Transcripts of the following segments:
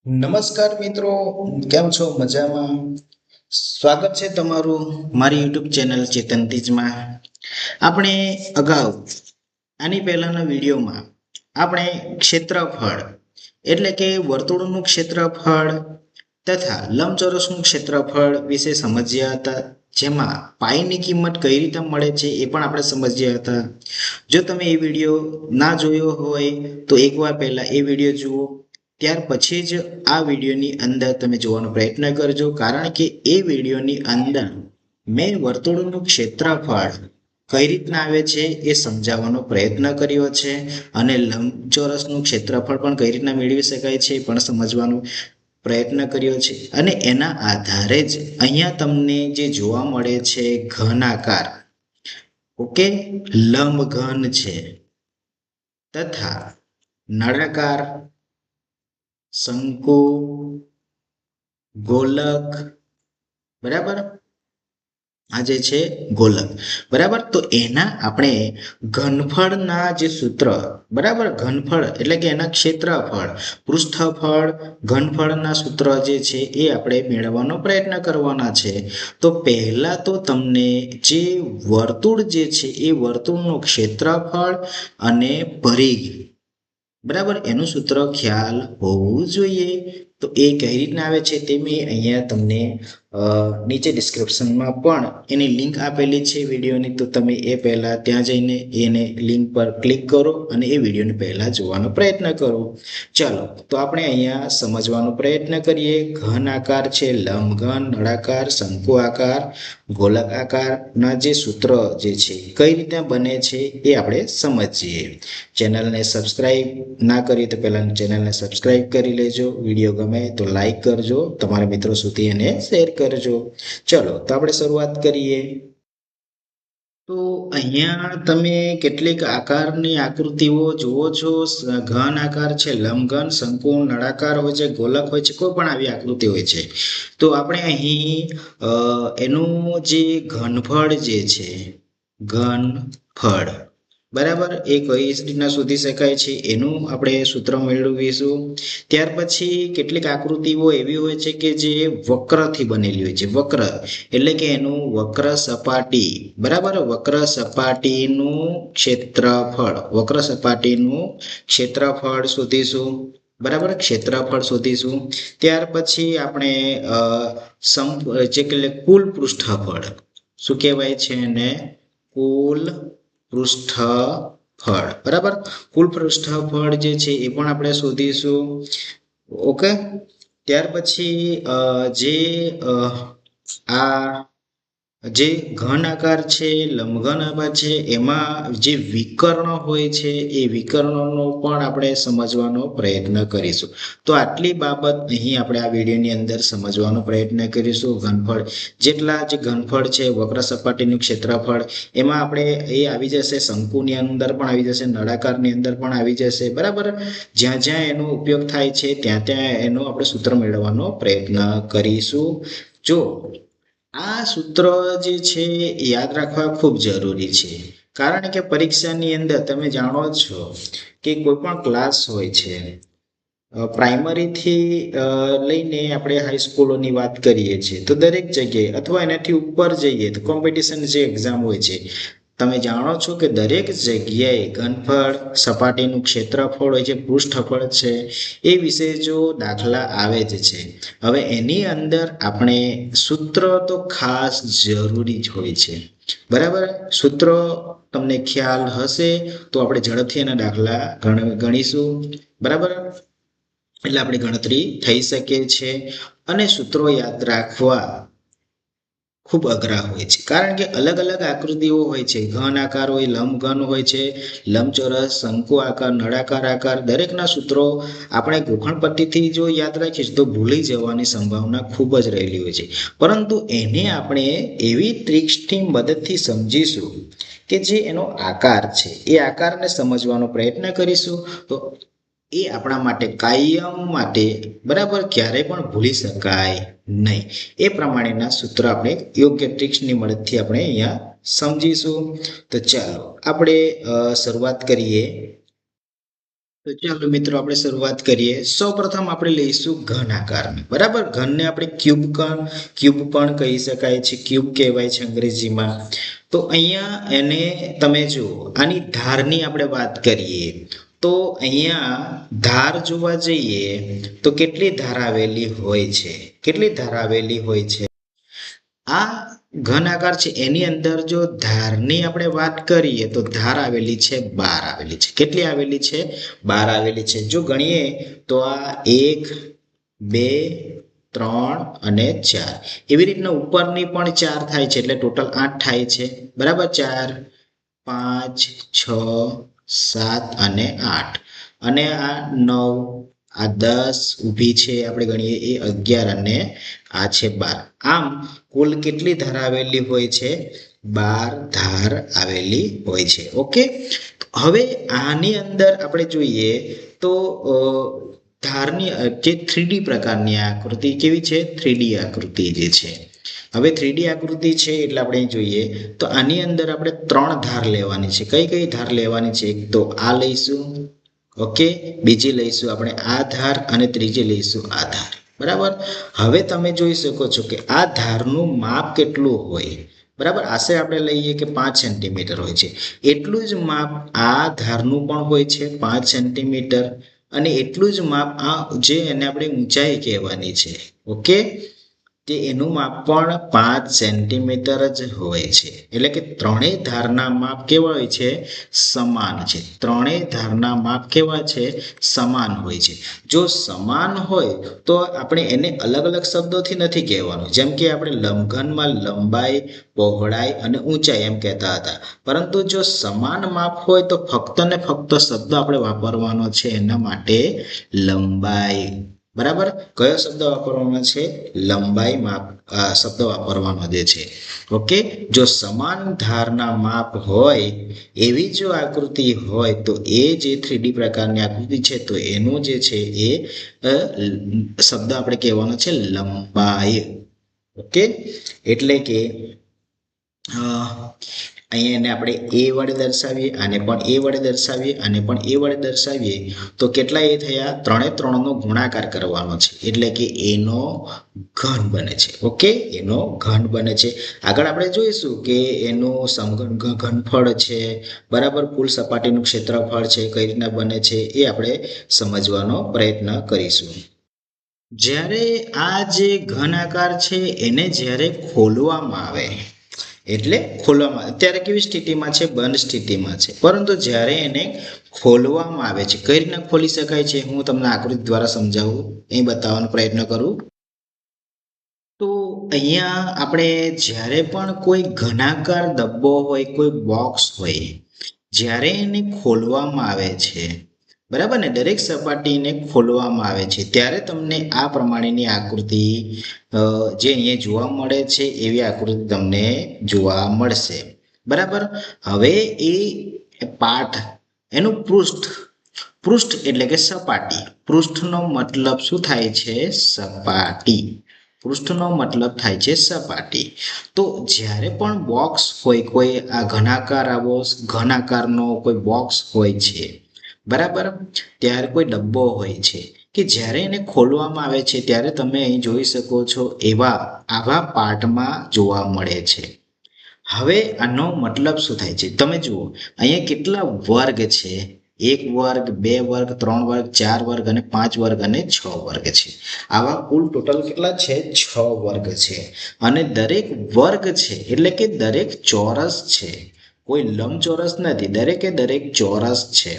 નમસ્કાર મિત્રો, કેમ છો? મજામાં? સ્વાગત છે તમારું મારી યુટ્યુબ ચેનલ ચેતન તીજમાં. આપણે અગાઉ આની પહેલાના વિડીયોમાં આપણે ક્ષેત્રફળ એટલે કે વર્તુળનું ક્ષેત્રફળ તથા લંબચોરસનું ક્ષેત્રફળ વિશે સમજ્યા હતા. જેમાં પાઈની કિંમત કઈ રીતે મળે છે એ પણ આપણે સમજ્યા હતા. જો તમે એ વિડીયો ના જોયો હોય તો એકવાર પહેલા એ વિડીયો જુઓ, ત્યાર પછી જ આ વિડીયોની અંદર તમે જોવાનો પ્રયત્ન કરજો, કારણ કે એ વિડીયોની અંદર મેં વર્તુળનું ક્ષેત્રફળ કઈ રીતના આવે છે એ સમજાવવાનો પ્રયત્ન કર્યો છે અને લંબચોરસનું ક્ષેત્રફળ પણ કઈ રીતના મેળવી શકાય છે એ પણ સમજવાનો પ્રયત્ન કર્યો છે. અને એના આધારે જ અહીંયા તમને જે જોવા મળે છે ઘનાકાર, ઓકે, લંબઘન છે તથા નળાકાર, શંકુ, ગોલક, બરાબર, આ જે છે ગોલક, બરાબર. તો એના આપણે ઘનફળના જે સૂત્ર, બરાબર, ઘનફળ એટલે કે એના ક્ષેત્રફળ, પૃષ્ઠફળ, ઘનફળના સૂત્ર જે છે એ આપણે મેળવવાનો પ્રયત્ન કરવાના છે. તો પહેલા તો તમને જે વર્તુળ જે છે એ વર્તુળનું ક્ષેત્રફળ અને પરિઘ, બરાબર, એનું સૂત્ર ખ્યાલ હોવું જોઈએ. તો એ કઈ રીતના આવે છે તે મેં અહીંયા તમને નીચે ડિસ્ક્રિપ્શનમાં પણ એની લિંક આપેલી છે વિડીયોની. તો તમે એ પહેલાં ત્યાં જઈને એને લિંક પર ક્લિક કરો અને એ વિડીયોને પહેલાં જોવાનો પ્રયત્ન કરો. ચાલો, તો આપણે અહીંયા સમજવાનો પ્રયત્ન કરીએ. ઘન આકાર છે, લંબઘન, નળાકાર, શંકુ આકાર, ગોલક આકારના જે સૂત્ર જે છે કઈ રીતે બને છે એ આપણે સમજીએ. ચેનલને સબસ્ક્રાઈબ ના કરી તો પહેલાં ચેનલને સબસ્ક્રાઈબ કરી લેજો. વિડીયો ગમે તો લાઈક કરજો, તમારા મિત્રો સુધી એને શેર કરજો. ચલો, તો આપણે શરૂઆત કરીએ. તો અહીંયા તમે કેટલીક આકારની આકૃતિઓ જુઓ છો. ઘન આકાર છે, લંબઘન, શંકુ, નળાકાર હોય છે, ગોલક હોય છે, કોઈ પણ આવી આકૃતિ હોય છે. તો આપણે અહીં એનું જે ઘનફળ જે છે, ઘનફળ, બરાબર, એ કઈ રીતના શોધી શકાય છે એનું આપણે સૂત્ર મેળવીશું. ત્યાર પછી કેટલીક આકૃતિઓ એવી હોય છે કે જે વક્રથી બનેલી હોય છે. વક્ર એટલે કે એનું વક્ર સપાટી, બરાબર, વક્ર સપાટીનું ક્ષેત્રફળ, વક્ર સપાટીનું ક્ષેત્રફળ શોધીશું, બરાબર, ક્ષેત્રફળ શોધીશું. ત્યાર પછી આપણે જે કુલ પૃષ્ઠફળ, શું કહેવાય છે એને? કુલ પૃષ્ઠફળ, બરાબર, કુલ પૃષ્ઠફળ જે છે એ પણ આપણે શોધીશું. ઓકે. ત્યાર પછી જે આ જે ઘન આકાર છે, લંબઘન આકાર છે, એમાં જે વિકર્ણ હોય છે એ વિકર્ણનો પણ આપણે સમજવાનો પ્રયત્ન કરીશું. તો આટલી બાબત અહીં આપણે આ વિડીયોની અંદર સમજવાનો પ્રયત્ન કરીશું. ઘનફળ, જેટલા જે ઘનફળ છે, વક્ર સપાટીનું ક્ષેત્રફળ, એમાં આપણે એ આવી જશે, શંકુની અંદર પણ આવી જશે, નળાકારની અંદર પણ આવી જશે, બરાબર. જ્યાં જ્યાં એનો ઉપયોગ થાય છે ત્યાં ત્યાં એનો આપણે સૂત્ર મેળવવાનો પ્રયત્ન કરીશું. જો આ સૂત્ર જે છે યાદ રાખવા ખૂબ જરૂરી છે, કારણ કે પરીક્ષાની અંદર તમે જાણો છો કે કોઈ પણ ક્લાસ હોય છે, પ્રાઇમરીથી લઈને આપણે હાઈસ્કૂલોની વાત કરીએ છીએ તો દરેક જગ્યાએ અથવા એનાથી ઉપર જઈએ તો કોમ્પિટિશન જે એક્ઝામ હોય છે, તમે જાણો છો કે દરેક જગ્યાએ ઘનફળ, સપાટીનું ક્ષેત્રફળ હોય છે, પૃષ્ઠફળ છે, એ વિશે જો દાખલા આવે જ છે. હવે એની અંદર આપણે સૂત્ર તો ખાસ જરૂરી જ હોય છે, બરાબર. સૂત્રો તમને ખ્યાલ હશે તો આપણે ઝડપથી એના દાખલા ગણીશું, બરાબર. એટલે આપણી ગણતરી થઈ શકે છે. અને સૂત્રો યાદ રાખવા ખૂબ અઘરા હોય છે, કારણ કે અલગ અલગ આકૃતિઓ હોય છે. ઘન આકાર હોય, લંબઘન હોય છે, લંબચોરસ, શંકુ આકાર, નળાકાર આકાર, દરેકના સૂત્રો આપણે ગોખણ પટ્ટીથી જો યાદ રાખીશું તો ભૂલી જવાની સંભાવના ખૂબ જ રહેલી હોય છે. પરંતુ એને આપણે એવી ટ્રિક્સની મદદથી સમજીશું કે જે એનો આકાર છે એ આકારને સમજવાનો પ્રયત્ન કરીશું તો એ આપણા માટે કાયમ માટે, બરાબર, ક્યારેય પણ ભૂલી શકાય નહીં. એ પ્રમાણેના સૂત્ર આપણે યોગ્ય ટ્રિક્સની મદદથી આપણે અહીંયા સમજીશું. તો ચાલો આપણે શરૂઆત કરીએ. તો ચાલો મિત્રો આપણે શરૂઆત કરીએ. સૌપ્રથમ આપણે લઈશું ઘન આકારને. બરાબર, ઘનને આપણે ક્યુબ પણ કહી શકાય છે, ક્યુબ કહેવાય છે અંગ્રેજીમાં. તો અહીંયા એને તમે જુઓ, આની ધારની આપણે વાત કરીએ તો અહીંયા ધાર જોવા જઈએ તો કેટલી ધાર આવેલી હોય છે? કેટલી ધાર આવેલી હોય છે? આ ઘન આકાર છે એની અંદર જો ધારની આપણે વાત કરીએ તો ધાર આવેલી છે 12 આવેલી છે. કેટલી આવેલી છે? 12 આવેલી છે. જો ગણીએ તો આ 1, 2, 3 અને 4 એવી રીતના ઉપરની પણ 4 થાય છે એટલે ટોટલ 8 થાય છે. બરાબર, 4, 5, 6, 7 અને 8 અને આ 9, આ 10 ઊભી છે આપણે ગણીએ એ 11 અને આ છે 12. આમ કુલ કેટલી ધાર આવેલી હોય છે? 12 ધાર આવેલી હોય છે. ઓકે, હવે આની અંદર આપણે જોઈએ તો ધારની જે 3D પ્રકારની આકૃતિ કેવી છે? 3D આકૃતિ જે છે. હવે 3D આકૃતિ છે એટલે આપણે જોઈએ તો આની અંદર આપણે 3 ધાર લેવાની છે. કઈ કઈ ધાર લેવાની છે? એક તો આ લઈશું, ઓકે, બીજી લઈશું આપણે આ ધાર અને ત્રીજી લઈશું આ ધાર. બરાબર, હવે તમે જોઈ શકો છો કે આ ધારનું માપ કેટલું હોય? બરાબર, આશરે આપણે લઈએ કે 5 સેન્ટીમીટર હોય છે. એટલું જ માપ આ ધારનું પણ હોય છે 5 સેન્ટીમીટર અને એટલું જ માપ આ જે એને આપણે ઊંચાઈ કહેવાની છે. ઓકે, તે એનું માપ પણ 5 સેન્ટીમીટર જ હોય છે. એટલે કે ત્રણેય ધારના માપ કેવા હોય છે? સમાન છે. ત્રણેય ધારના માપ કેવા છે? સમાન હોય છે. જો સમાન હોય તો આપણે એને અલગ અલગ શબ્દોથી નથી કહેવાનું. જેમ કે આપણે લંબઘનમાં લંબાઈ, પહોળાઈ અને ઊંચાઈ એમ કહેતા હતા. પરંતુ જો સમાન માપ હોય તો ફક્ત ને ફક્ત શબ્દ આપણે વાપરવાનો છે એના માટે લંબાઈ. બરાબર, કયો શબ્દ વાપરવાનો છે? લંબાઈ માપ શબ્દ વાપરવાનો જે છે. ઓકે, જો સમાન ધારના માપ હોય એવી જો આકૃતિ હોય તો એ જે 3D પ્રકારની આકૃતિ છે તો એનો જે છે એ શબ્દ આપણે કહેવાનો છે લંબાઈ. ઓકે, એટલે કે અહીંયા એને આપણે એ વડે દર્શાવીએ, આને પણ એ વડે દર્શાવીએ, આને પણ એ વડે દર્શાવીએ તો કેટલા એ થયા? 3 એ 3 નો ગુણાકાર કરવાનો છે એટલે કે એનો ઘન બને છે. ઓકે, એનો ઘન બને છે. આગળ આપણે જોઈશું કે એનું ઘનફળ છે, બરાબર, કુલ સપાટીનું ક્ષેત્રફળ છે, કઈ રીતના બને છે એ આપણે સમજવાનો પ્રયત્ન કરીશું. જ્યારે આ જે ઘન આકાર છે એને જ્યારે ખોલવામાં આવે એટલે ખોલવામાં, અત્યારે કેવી સ્થિતિમાં છે? બંધ સ્થિતિમાં છે. પરંતુ જ્યારે એને ખોલવામાં આવે છે, કઈ રીતના ખોલી શકાય છે હું તમને આકૃતિ દ્વારા સમજાવું, એ બતાવવાનો પ્રયત્ન કરું. તો અહીંયા આપણે જ્યારે પણ કોઈ ઘનાકાર ડબ્બો હોય, કોઈ બોક્સ હોય, જ્યારે એને ખોલવામાં આવે છે, બરાબર ને, દરેક સપાટીને ખોલવામાં આવે છે ત્યારે તમને આ પ્રમાણેની આકૃતિ જે અહીંયા જોવા મળે છે એવી આકૃતિ તમને જોવા મળશે. બરાબર, હવે એ પાઠ એનું પૃષ્ઠ એટલે કે સપાટી. પૃષ્ઠનો મતલબ શું થાય છે? સપાટી. પૃષ્ઠનો મતલબ થાય છે સપાટી. તો જ્યારે પણ બોક્સ હોય, કોઈ આ ઘનાકારનો કોઈ બોક્સ હોય છે, બરાબર, ત્યારે કોઈ ડબ્બો હોય છે કે જ્યારે એને ખોલવામાં આવે છે ત્યારે તમે અહીં જોઈ શકો છો આવા પાર્ટમાં જોવા મળે છે. હવે આનો મતલબ શું થાય છે? તમે જુઓ અહીંયા કેટલા વર્ગ છે? 1 વર્ગ, 2 વર્ગ, 3 વર્ગ, 4 વર્ગ અને 5 વર્ગ અને 6 વર્ગ છે. આવા કુલ ટોટલ કેટલા છે? 6 વર્ગ છે. અને દરેક વર્ગ છે એટલે કે દરેક ચોરસ છે, કોઈ લંબચોરસ નથી, દરેકે દરેક ચોરસ છે.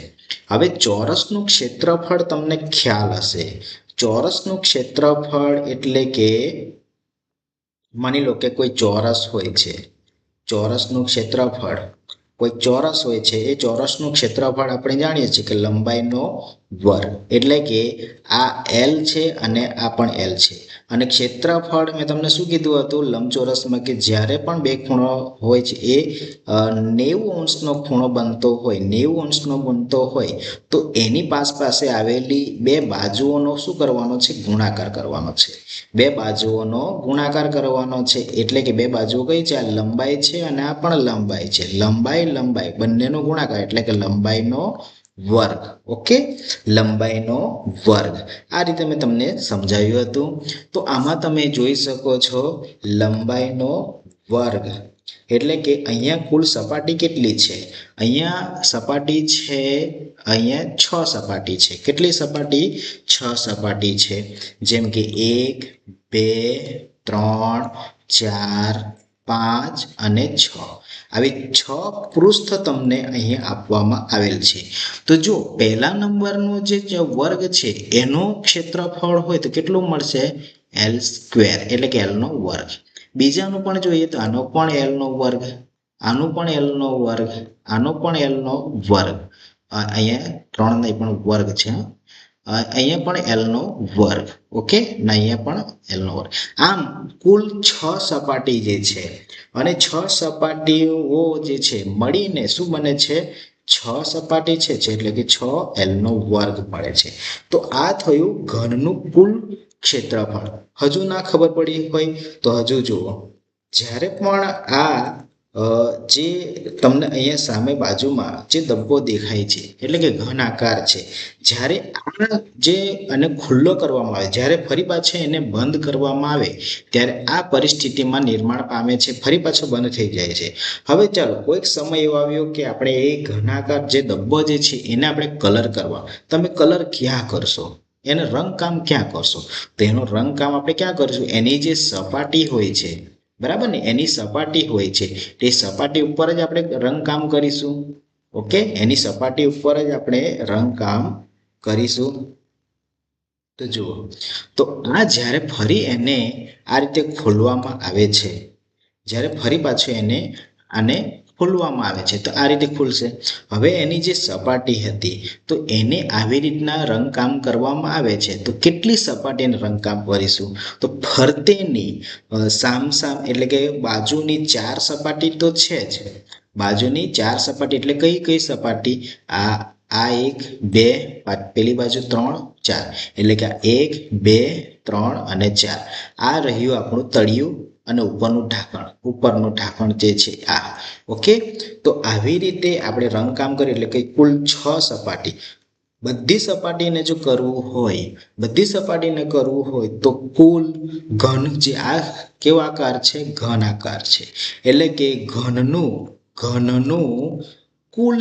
હવે ચોરસનું ક્ષેત્રફળ તમને ખ્યાલ હશે. ચોરસનું ક્ષેત્રફળ એટલે કે માની લો કે કોઈ ચોરસ હોય છે, ચોરસનું ક્ષેત્રફળ, કોઈ ચોરસ હોય છે, એ ચોરસનું ક્ષેત્રફળ આપણે જાણીએ છીએ કે લંબાઈનો વર્ગ. એટલે કે આ L છે અને આ પણ L છે. અને ક્ષેત્રફળ મેં તમને શું કીધું હતું લંબચોરસમાં? કે જ્યારે પણ બે ખૂણો હોય છે એ 90 અંશનો ખૂણો બનતો હોય, 90 અંશનો બનતો હોય તો એની પાસે આવેલી બે બાજુઓનો શું કરવાનો છે? ગુણાકાર કરવાનો છે. બે બાજુઓનો ગુણાકાર કરવાનો છે એટલે કે બે બાજુઓ કઈ છે? આ લંબાઈ છે અને આ પણ લંબાઈ છે. લંબાઈ બંનેનો ગુણાકાર એટલે કે લંબાઈનો વર્ગ. ઓકે, લંબાઈનો વર્ગ. આ રીતે મેં તમને સમજાવ્યું હતું. તો આમાં તમે જોઈ શકો છો લંબાઈનો વર્ગ એટલે કે અહીંયા કુલ સપાટી કેટલી છે? અહીંયા સપાટી છે, અહીંયા 6 સપાટી છે. કેટલી સપાટી? 6 સપાટી છે. જેમ કે 1, 2, 3, 4, 5 અને 6. આવી 6 પૃષ્ઠ તમને અહીંયા આપવામાં આવેલ છે. તો જો પહેલા નંબરનો જે વર્ગ છે એનો ક્ષેત્રફળ હોય તો કેટલું મળશે? એલ સ્ક્વેર એટલે કે એલ નો વર્ગ. બીજાનું પણ જોઈએ તો આનો પણ એલ નો વર્ગ, આનું પણ એલ નો વર્ગ, આનો પણ એલ નો વર્ગ. અહીંયા 3 નહીં પણ વર્ગ છે. અહીંયા પણ એલ નો વર્ગ. ઓકે, ને અહીંયા પણ એલ નો વર્ગ. આમ કુલ 6 સપાટી જે છે અને 6 સપાટીઓ જે છે મળીને શું બને છે? 6 સપાટી છે એટલે કે 6 એલ નો વર્ગ મળે છે. તો આ થયું ઘનનું કુલ ક્ષેત્રફળ. હજુ ના ખબર પડી હોય તો હજુ જુઓ. જ્યારે પણ આ જે તમને અહીંયા સામે બાજુમાં જે ધબ્બો દેખાય છે એટલે કે ઘન આકાર છે, જ્યારે આ જે અને ખુલ્લો કરવામાં આવે, જ્યારે ફરી પાછા એને બંધ કરવામાં આવે ત્યારે આ પરિસ્થિતિમાં નિર્માણ પામે છે, ફરી પાછો બંધ થઈ જાય છે. હવે ચાલો કોઈક સમય એવો આવ્યો કે આપણે એ ઘનાકાર જે ધબ્બો જે છે એને આપણે કલર કરવા. તમે કલર ક્યાં કરશો? એને રંગકામ ક્યાં કરશો? તો એનું રંગકામ આપણે ક્યાં કરશું? એની જે સપાટી હોય છે, બરાબર ને, એની સપાટી હોય છે તે સપાટી ઉપર જ આપણે રંગકામ કરીશું. ઓકે, એની સપાટી ઉપર જ આપણે રંગકામ કરીશું. તો જુઓ, તો આ જ્યારે ફરી એને આ રીતે ખોલવામાં આવે છે, જ્યારે ફરી પાછું એને આને ખોલવામાં આવે છે તો આ રીતે ખુલશે. હવે એની જે સપાટી હતી તો એને આવી રીતના રંગકામ કરવામાં આવે છે તો કેટલી સપાટીને રંગકામ કરીશું? તો ફરતેની સામસામ એટલે કે બાજુની 4 સપાટી તો છે જ. બાજુની 4 સપાટી એટલે કઈ કઈ સપાટી? આ 1, 2, પેલી બાજુ 3, 4 એટલે કે 1, 2, 3 અને 4. આ રહ્યું આપણું તળિયું અને ઉપરનું ઢાંકણ જે છે આ. ઓકે, તો આવી રીતે આપણે રંગકામ કરીએ એટલે કે કુલ 6 સપાટી. બધી સપાટીને જો કરવું હોય, બધી સપાટીને કરવું હોય તો કુલ ઘન જે આ કેવો આકાર છે? ઘન આકાર છે. એટલે કે ઘનનું કુલ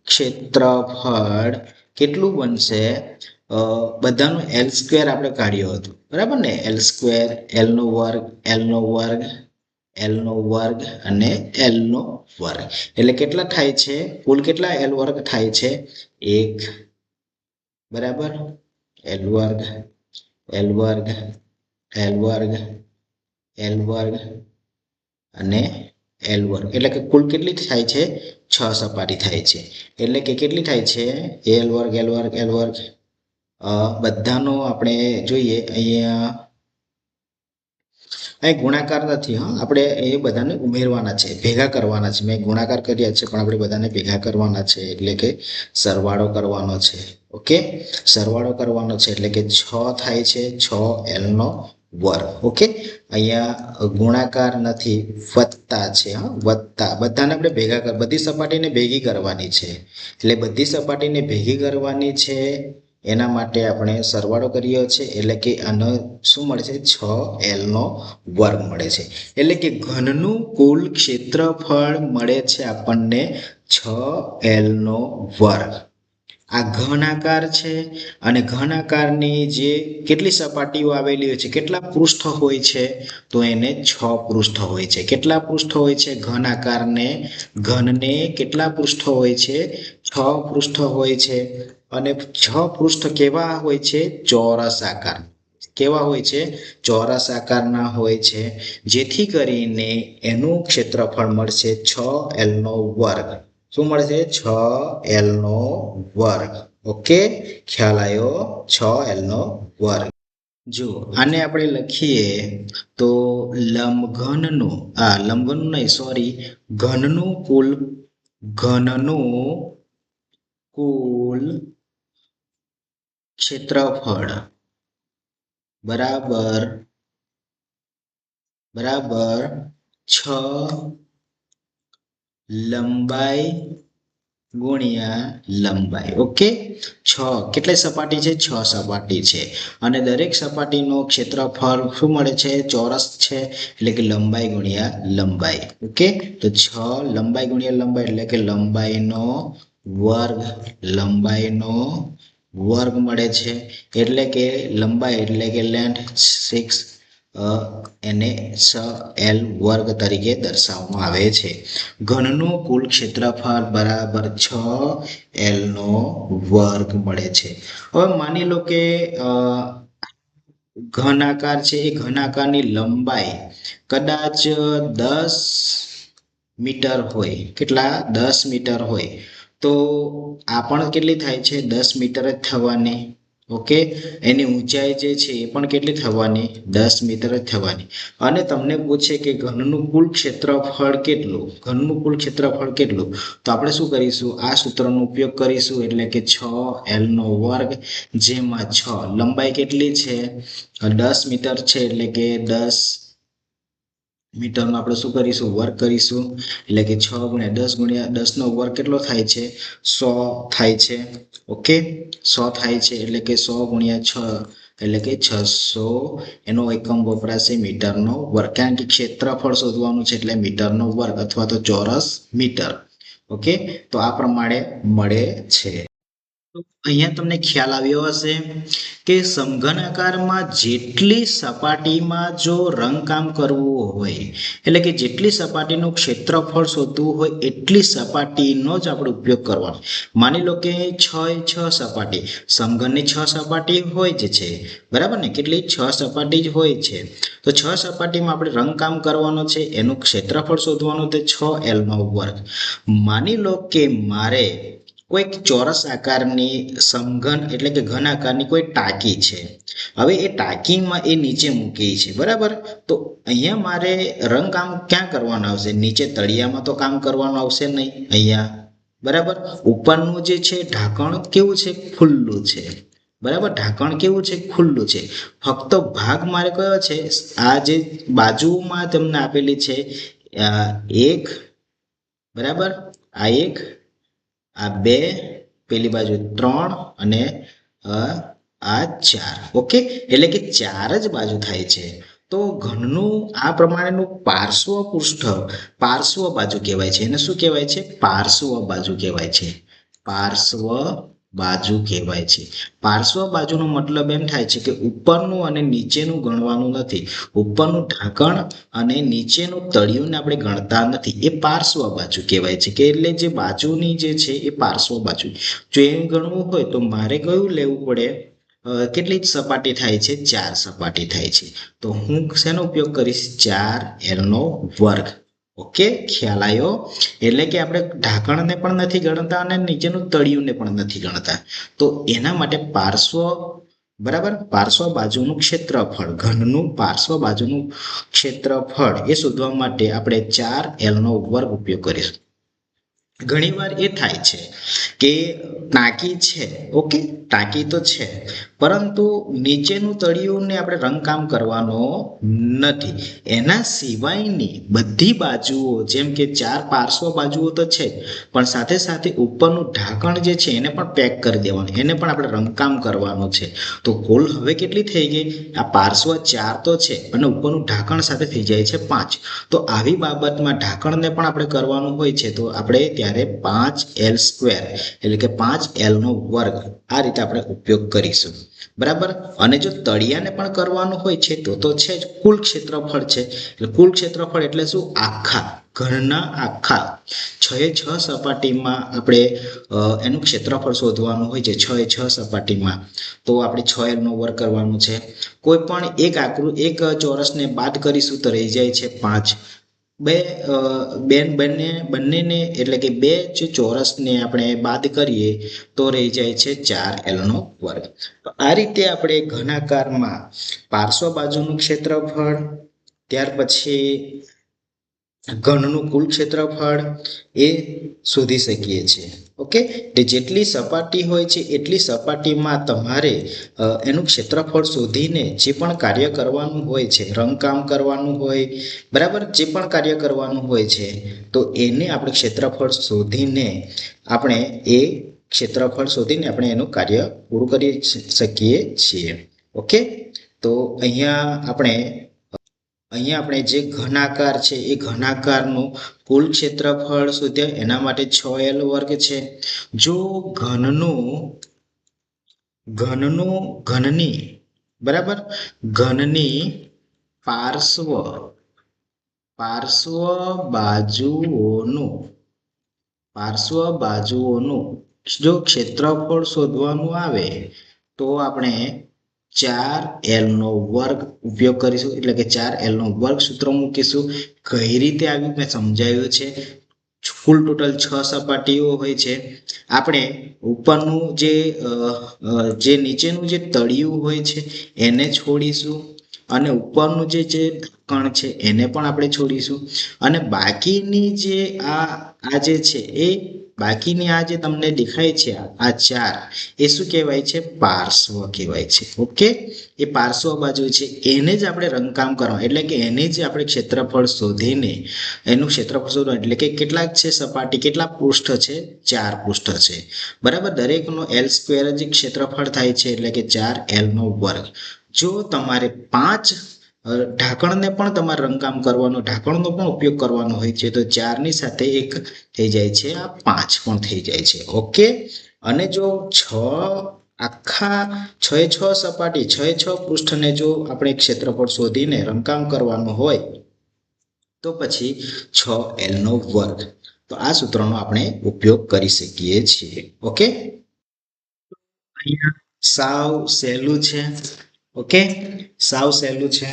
ક્ષેત્રફળ કેટલું બનશે? બધાનું એલ સ્ક્વેર આપણે કાઢ્યું હતું, બરાબર ને? એલ સ્ક્વેર, એલ નો વર્ગ, એલ નો વર્ગ, એલ નો વર્ગ અને એલ નો વર્ગ એટલે કેટલા થાય છે? કુલ કેટલા એલ વર્ગ થાય છે? 1, બરાબર, એલ વર્ગ, એલ વર્ગ, એલ વર્ગ, એલ વર્ગ અને એલ વર્ગ એટલે કે કુલ કેટલી થાય છે? 6 સપાટી થાય છે. એટલે કે કેટલી થાય છે? એલ વર્ગ, એલ વર્ગ, એલ વર્ગ. બધાનો આપણે જોઈએ અહીંયા અહીં ગુણાકાર નથી, હા, આપણે એ બધાને ઉમેરવાના છે, ભેગા કરવાના છે. મેં ગુણાકાર કર્યા છે પણ આપણે બધાને ભેગા કરવાના છે એટલે કે સરવાળો કરવાનો છે. ઓકે, સરવાળો કરવાનો છે એટલે કે 6 થાય છે, 6 એલ નો વર્ગ. ઓકે, અહીંયા ગુણાકાર નથી, વત્તા છે, હા, વત્તા. બધાને આપણે ભેગા બધી સપાટીને ભેગી કરવાની છે એટલે બધી સપાટીને ભેગી કરવાની છે. એના માટે આપણે સરવાળો કર્યો છે એટલે કે આનો શું મળે છે? 6 એલ નો વર્ગ મળે છે. એટલે કે ઘનનું કુલ ક્ષેત્રફળ મળે છે આપણને 6 એલ નો વર્ગ. આ ઘન આકાર છે અને ઘન આકારની જે કેટલી સપાટીઓ આવેલી હોય છે, કેટલા પૃષ્ઠ હોય છે? તો એને 6 પૃષ્ઠ હોય છે. કેટલા પૃષ્ઠ હોય છે? ઘનને કેટલા પૃષ્ઠ હોય છે? 6 પૃષ્ઠ હોય છે. અને 6 પૃષ્ઠ કેવા હોય છે? ચોરસ આકાર. કેવા હોય છે? ચોરસ આકારના હોય છે. જેથી કરીને એનું ક્ષેત્રફળ મળશે 6 એલ નો વર્ગ. શું મળશે? 6 એલ નો વર્ગ. ઓકે, ખ્યાલ આવ્યો? 6 એલ નો વર્ગ. જો આને આપણે લખીએ તો લંબઘનનું નહીં, સોરી, ઘનનું કુલ ક્ષેત્રફળ બરાબર 6 લંબાઈ ગુણ્યા લંબાઈ. ઓકે, 6 કેટલી સપાટી છે? 6 સપાટી છે. અને દરેક સપાટીનો ક્ષેત્રફળ શું મળે છે? ચોરસ છે, એટલે કે લંબાઈ ગુણ્યા લંબાઈ. ઓકે, તો 6 લંબાઈ ગુણ્યા લંબાઈ એટલે કે લંબાઈનો વર્ગ મળે છે. એટલે કે લંબાઈ એટલે કે લેન્થ 6 એને 6l વર્ગ તરીકે દર્શાવવામાં આવે છે. ઘનનું કુલ ક્ષેત્રફળ બરાબર 6l નો વર્ગ મળે છે. હવે માની લો કે ઘન આકાર છે, એ ઘન આકારની લંબાઈ કદાચ 10 મીટર હોય. કેટલા? 10 મીટર હોય. તો આ પણ કેટલી થાય છે? 10 મીટર જ થવાની. ઓકે, એની ઊંચાઈ જે છે એ પણ કેટલી થવાની? 10 મીટર જ થવાની. અને તમને પૂછે કે ઘનનું કુલ ક્ષેત્રફળ કેટલું? ઘનનું કુલ ક્ષેત્રફળ કેટલું? તો આપણે શું કરીશું? આ સૂત્રનો ઉપયોગ કરીશું, એટલે કે 6l નો વર્ગ જેમાં 6 લંબાઈ કેટલી છે? 10 મીટર છે, એટલે કે 10 મીટરનો આપણે શું કરીશું? વર્ગ કરીશું. એટલે કે 6 ગુણ્યા 10 ગુણ્યા 10 નો વર્ગ કેટલો થાય છે? 100 થાય છે. ઓકે, 100 થાય છે, એટલે કે 100 ગુણ્યા 6 એટલે કે 600 એનો એકમ વપરાશે મીટરનો વર્ગ. કારણ કે ક્ષેત્રફળ શોધવાનું છે એટલે મીટરનો વર્ગ અથવા તો ચોરસ મીટર. ઓકે, તો આ પ્રમાણે મળે છે. અહીંયા તમને ખ્યાલ આવ્યો હશે કે સમઘનાકારમાં જેટલી સપાટીમાં જો રંગકામ કરવું હોય, એટલે કે જેટલી સપાટીનું ક્ષેત્રફળ શોધવું હોય એટલી સપાટીનો જ આપણે ઉપયોગ કરવાનો. માની લો કે 6 સપાટી, સમઘનની 6 સપાટી હોય જ છે, બરાબર ને? કેટલી? 6 સપાટી જ હોય છે. તો 6 સપાટીમાં આપણે રંગકામ કરવાનો છે, એનું ક્ષેત્રફળ શોધવાનું તે 6l નો વર્ગ. માની લો કે મારે કોઈક ચોરસ આકારની સમઘન એટલે કે ઘન આકારની કોઈ ટાંકી છે. હવે એ ટાંકીમાં એ નીચે મૂકી છે, બરાબર? તો અહીંયા મારે રંગકામ ક્યાં કરવાનું આવશે? નીચે તળિયામાં તો કામ કરવાનું આવશે નહીં અહીંયા, બરાબર? ઉપરનું જે છે ઢાંકણ કેવું છે? ખુલ્લું છે, બરાબર? ઢાંકણ કેવું છે? ખુલ્લું છે. ફક્ત ભાગ મારે કયો છે? આ જે બાજુમાં તમને આપેલી છે, એક, બરાબર? આ એક, આ બે, પેલી બાજુ 3 અને આ 4. ઓકે, એટલે કે 4 જ બાજુ થાય છે. તો ઘનનું આ પ્રમાણેનું પાર્શ્વ બાજુ કહેવાય છે. એને શું કહેવાય છે? પાર્શ્વ બાજુ કહેવાય છે. પાર્શ્વ બાજુ કહેવાય છે. પાર્શ્વ બાજુનો મતલબ એમ થાય છે કે ઉપરનું અને નીચેનું ગણવાનું નથી. ઉપરનું ઢાંકણ અને નીચેનું તળિયુંને આપણે ગણતા નથી. એ પાર્શ્વ બાજુ કહેવાય છે. કે એટલે જે બાજુની જે છે એ પાર્શ્વ બાજુ. જો એમ ગણવું હોય તો મારે કયું લેવું પડે? કેટલી સપાટી થાય છે? 4 સપાટી થાય છે. તો હું શેનો ઉપયોગ કરીશ? 4l નો વર્ગ. ઓકે, ખ્યાલ આવ્યો? એટલે કે આપણે ઢાંકણને પણ નથી ગણતા અને નીચેનું તળિયુંને પણ નથી ગણતા. તો એના માટે પાર્શ્વ, બરાબર? પાર્શ્વ બાજુનું ક્ષેત્રફળ, ઘનનું પાર્શ્વ બાજુનું ક્ષેત્રફળ એ શોધવા માટે આપણે 4l નો વર્ગ ઉપયોગ કરીશું. ઘણીવાર એ થાય છે કે ટાંકી છે, ઓકે, ટાંકી તો છે, પરંતુ નીચેનું તળિયુંને આપણે રંગકામ કરવાનો નથી. એના સિવાયની બધી બાજુઓ, જેમ કે 4 પાર્શ્વ બાજુઓ તો છે જ, પણ સાથે સાથે ઉપરનું ઢાંકણ જે છે એને પણ પેક કરી દેવાનું, એને પણ આપણે રંગકામ કરવાનું છે. તો કુલ હવે કેટલી થઈ ગઈ? આ પાર્શ્વ 4 તો છે અને ઉપરનું ઢાંકણ સાથે થઈ જાય છે 5. તો આવી બાબતમાં ઢાંકણને પણ આપણે કરવાનું હોય છે, તો આપણે ત્યારે 5l² એટલે કે 5l નો વર્ગ આ રીતે આપણે ઉપયોગ કરીશું, બરાબર? અને જો તળિયાને પણ કરવાનું હોય છે તો છે જ કુલ ક્ષેત્રફળ છે. એટલે કુલ ક્ષેત્રફળ એટલે શું? આખા ઘનના આખા 6 સપાટીમાં આપણે એનું ક્ષેત્રફળ શોધવાનું હોય છે. 6 સપાટીમાં તો આપણે 6l નો વર્ગ કરવાનું છે. કોઈ પણ એક ચોરસને બાદ કરીશું તો રહી જાય છે 5. બંનેને એટલે કે બે જે ચોરસને આપણે બાદ કરીએ તો રહી જાય છે 4l નો વર્ગ. તો આ રીતે આપણે ઘનાકારમાં પાર્શ્વ બાજુનું ક્ષેત્રફળ, ત્યાર પછી ઘનનું કુલ ક્ષેત્રફળ એ શોધી શકીએ છીએ. ઓકે, એટલે જેટલી સપાટી હોય છે એટલી સપાટીમાં તમારે એનું ક્ષેત્રફળ શોધીને જે પણ કાર્ય કરવાનું હોય છે, રંગકામ કરવાનું હોય, બરાબર, જે પણ કાર્ય કરવાનું હોય છે તો એને આપણે ક્ષેત્રફળ શોધીને આપણે એનું કાર્ય પૂરું કરી શકીએ છીએ. ઓકે, તો અહીંયા આપણે જે ઘનાકાર છે એ ઘનાકારનું કુલ ક્ષેત્રફળ શોધ્યા, એના માટે 6L² છે. જો ઘનની બરાબર, ઘનની પાર્શ્વ બાજુઓનું જો ક્ષેત્રફળ શોધવાનું આવે તો આપણે 4L² ઉપયોગ કરીશું, એટલે કે 4L² સૂત્ર મૂકીશું. કઈ રીતે આવ્યું મેં સમજાવ્યું છે. કુલ ટોટલ 6 સપાટીઓ હોય છે. આપણે ઉપરનું જે નીચેનું જે તળિયું હોય છે એને છોડીશું, અને ઉપરનું જે ઢાંકણ છે એને પણ આપણે છોડીશું, અને બાકીની જે જે છે એ બાકીની જે તમને દેખાય છે આ 4, એ શું કહેવાય છે? પાર્શ્વ કહેવાય છે. ઓકે, એ પાર્શ્વ બાજુ છે એને જ આપણે રંગકામ કરવાનું, એટલે કે એને જ આપણે ક્ષેત્રફળ શોધીને એનું ક્ષેત્રફળ શોધવાનું, એટલે કે કેટલાક છે સપાટી, કેટલા પૃષ્ઠ છે? 4 પૃષ્ઠ છે, બરાબર. દરેકનો L² જ ક્ષેત્રફળ થાય છે, એટલે કે 4L². જો તમારે 5 ઢાંકણને પણ તમારે રંગકામ કરવાનું, ઢાંકણનો પણ ઉપયોગ કરવાનો હોય છે, તો 4ની સાથે 1 થઈ જાય છે, આ 5 પણ થઈ જાય છે. ઓકે, અને જો 6 સપાટી 6 પૃષ્ઠને જો આપણે ક્ષેત્રફળ શોધીને રંગકામ કરવાનું હોય તો પછી 6L². તો આ સૂત્રનો આપણે ઉપયોગ કરી શકીએ છીએ. ઓકે, અહીંયા સાવ સહેલું છે. ઓકે, સાવ સહેલું છે.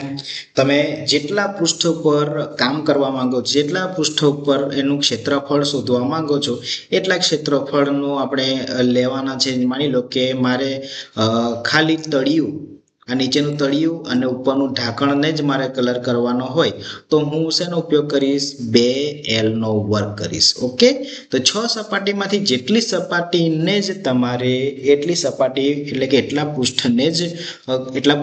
તમે જેટલા પૃષ્ઠ ઉપર કામ કરવા માંગો, જેટલા પૃષ્ઠ ઉપર એનું ક્ષેત્રફળ શોધવા માંગો છો, એટલા ક્ષેત્રફળનું આપણે લેવાના છે. માની લો કે મારે ખાલી તળિયું, આ નીચેનું તળિયું અને ઉપરનું ઢાંકણને જ મારે કલર કરવાનો હોય તો હું શેનો ઉપયોગ કરીશ? 2L² કરીશ. ઓકે, તો 6 સપાટીમાંથી જેટલી સપાટીને જ તમારે એટલી સપાટી, એટલે કે એટલા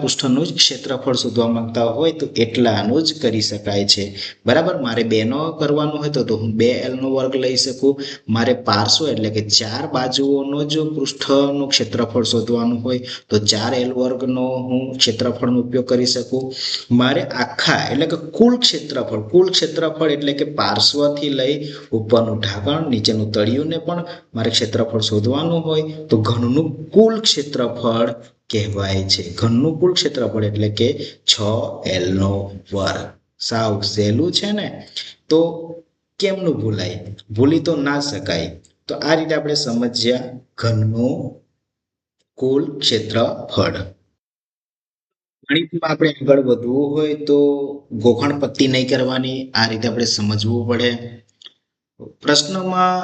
પૃષ્ઠનું જ ક્ષેત્રફળ શોધવા માંગતા હોય તો એટલાનું જ કરી શકાય છે, બરાબર. મારે 2 નો કરવાનું હોય તો હું 2L² લઈ શકું. મારે પાર્શ્વ, એટલે કે 4 બાજુઓનો જ પૃષ્ઠનું ક્ષેત્રફળ શોધવાનું હોય તો 4L² નો હું ક્ષેત્રફળનો ઉપયોગ કરી શકું. મારે આખા, એટલે કે કુલ ક્ષેત્રફળ એટલે કે પાર્શ્વથી લઈ ઉપરનું ઢાંકણ, નીચેનું તળિયુંને પણ મારે ક્ષેત્રફળ શોધવાનું હોય તો ઘનનું કુલ ક્ષેત્રફળ કહેવાય છે. ઘનનું કુલ ક્ષેત્રફળ એટલે કે 6L². સાવ સહેલું છે ને? તો કેમનું ભૂલાય? ભૂલી તો ના શકાય. તો આ રીતે આપણે સમજ્યા ઘનનું કુલ ક્ષેત્રફળ. ગણિતમાં આપણે આગળ વધવું હોય તો ગોખણ પટ્ટી નહીં કરવાની, આ રીતે આપણે સમજવું પડે. પ્રશ્નમાં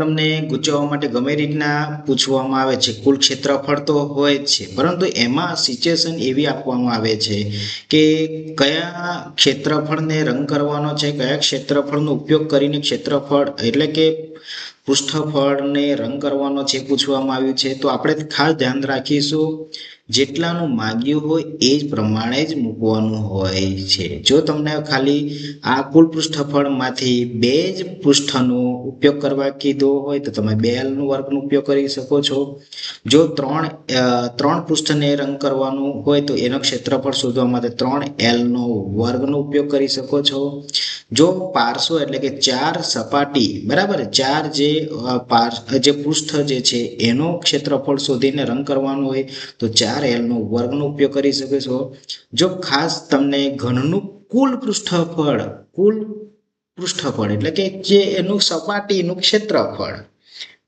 તમને ગુચવવા માટે ગમે રીતના પૂછવામાં આવે છે. કુલ ક્ષેત્રફળ તો હોય જ છે, પરંતુ એમાં સિચ્યુએશન એવી આપવામાં આવે છે કે કયા ક્ષેત્રફળને રંગ કરવાનો છે, કયા ક્ષેત્રફળનો ઉપયોગ કરીને ક્ષેત્રફળ, એટલે કે પૃષ્ઠફળને રંગ કરવાનો છે, પૂછવામાં આવ્યું છે. તો આપણે ખાસ ધ્યાન રાખીશું, જેટલાનું માંગ્યું હોય એ જ પ્રમાણે જ મૂકવાનું હોય છે. જો તમને ખાલી આ કુલ પૃષ્ઠફળમાંથી 2 જ પૃષ્ઠનો ઉપયોગ કરવા કીધો હોય તો તમે 2L² નો ઉપયોગ કરી શકો છો. જો 3 પૃષ્ઠને રંગ કરવાનું હોય તો એનો ક્ષેત્રફળ શોધવા માટે 3L² નો ઉપયોગ કરી શકો છો. જો પાર્શ્વ, એટલે કે 4 સપાટી, બરાબર, 4 જે પૃષ્ઠ જે છે એનો ક્ષેત્રફળ શોધીને રંગ કરવાનું હોય તો 4L² નો ઉપયોગ કરી શકો છો. જો ખાસ તમને ઘનનું કુલ પૃષ્ઠફળ એટલે કે જે એનું સપાટીનું ક્ષેત્રફળ,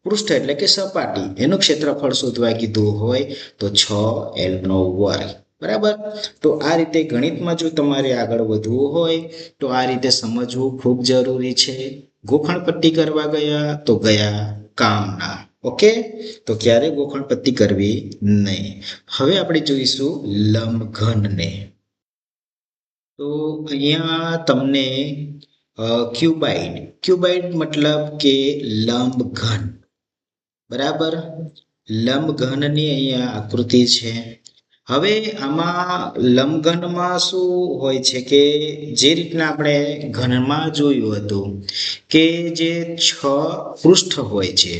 પૃષ્ઠ એટલે કે સપાટી, એનું ક્ષેત્રફળ શોધવા કીધું હોય તો 6L². બરાબર. તો આ રીતે ગણિતમાં જો તમારે આગળ વધવું હોય તો આ રીતે સમજવું ખૂબ જરૂરી છે. ગોખણ પટ્ટી કરવા ગયા તો ગયા કામના. ઓકે, તો ક્યારે ગોખણ પટ્ટી કરવી નહીં. હવે આપણે જોઈશું લંબઘનને. તો અહીંયા તમને ક્યુબાઇડ. ક્યુબાઇડ મતલબ કે લંબઘન. બરાબર, લંબઘનની અહીંયા આકૃતિ છે. હવે આમાં લંબઘનમાં શું હોય છે કે જે રીતના આપણે ઘનમાં જોયું હતું કે જે 6 પૃષ્ઠ હોય છે,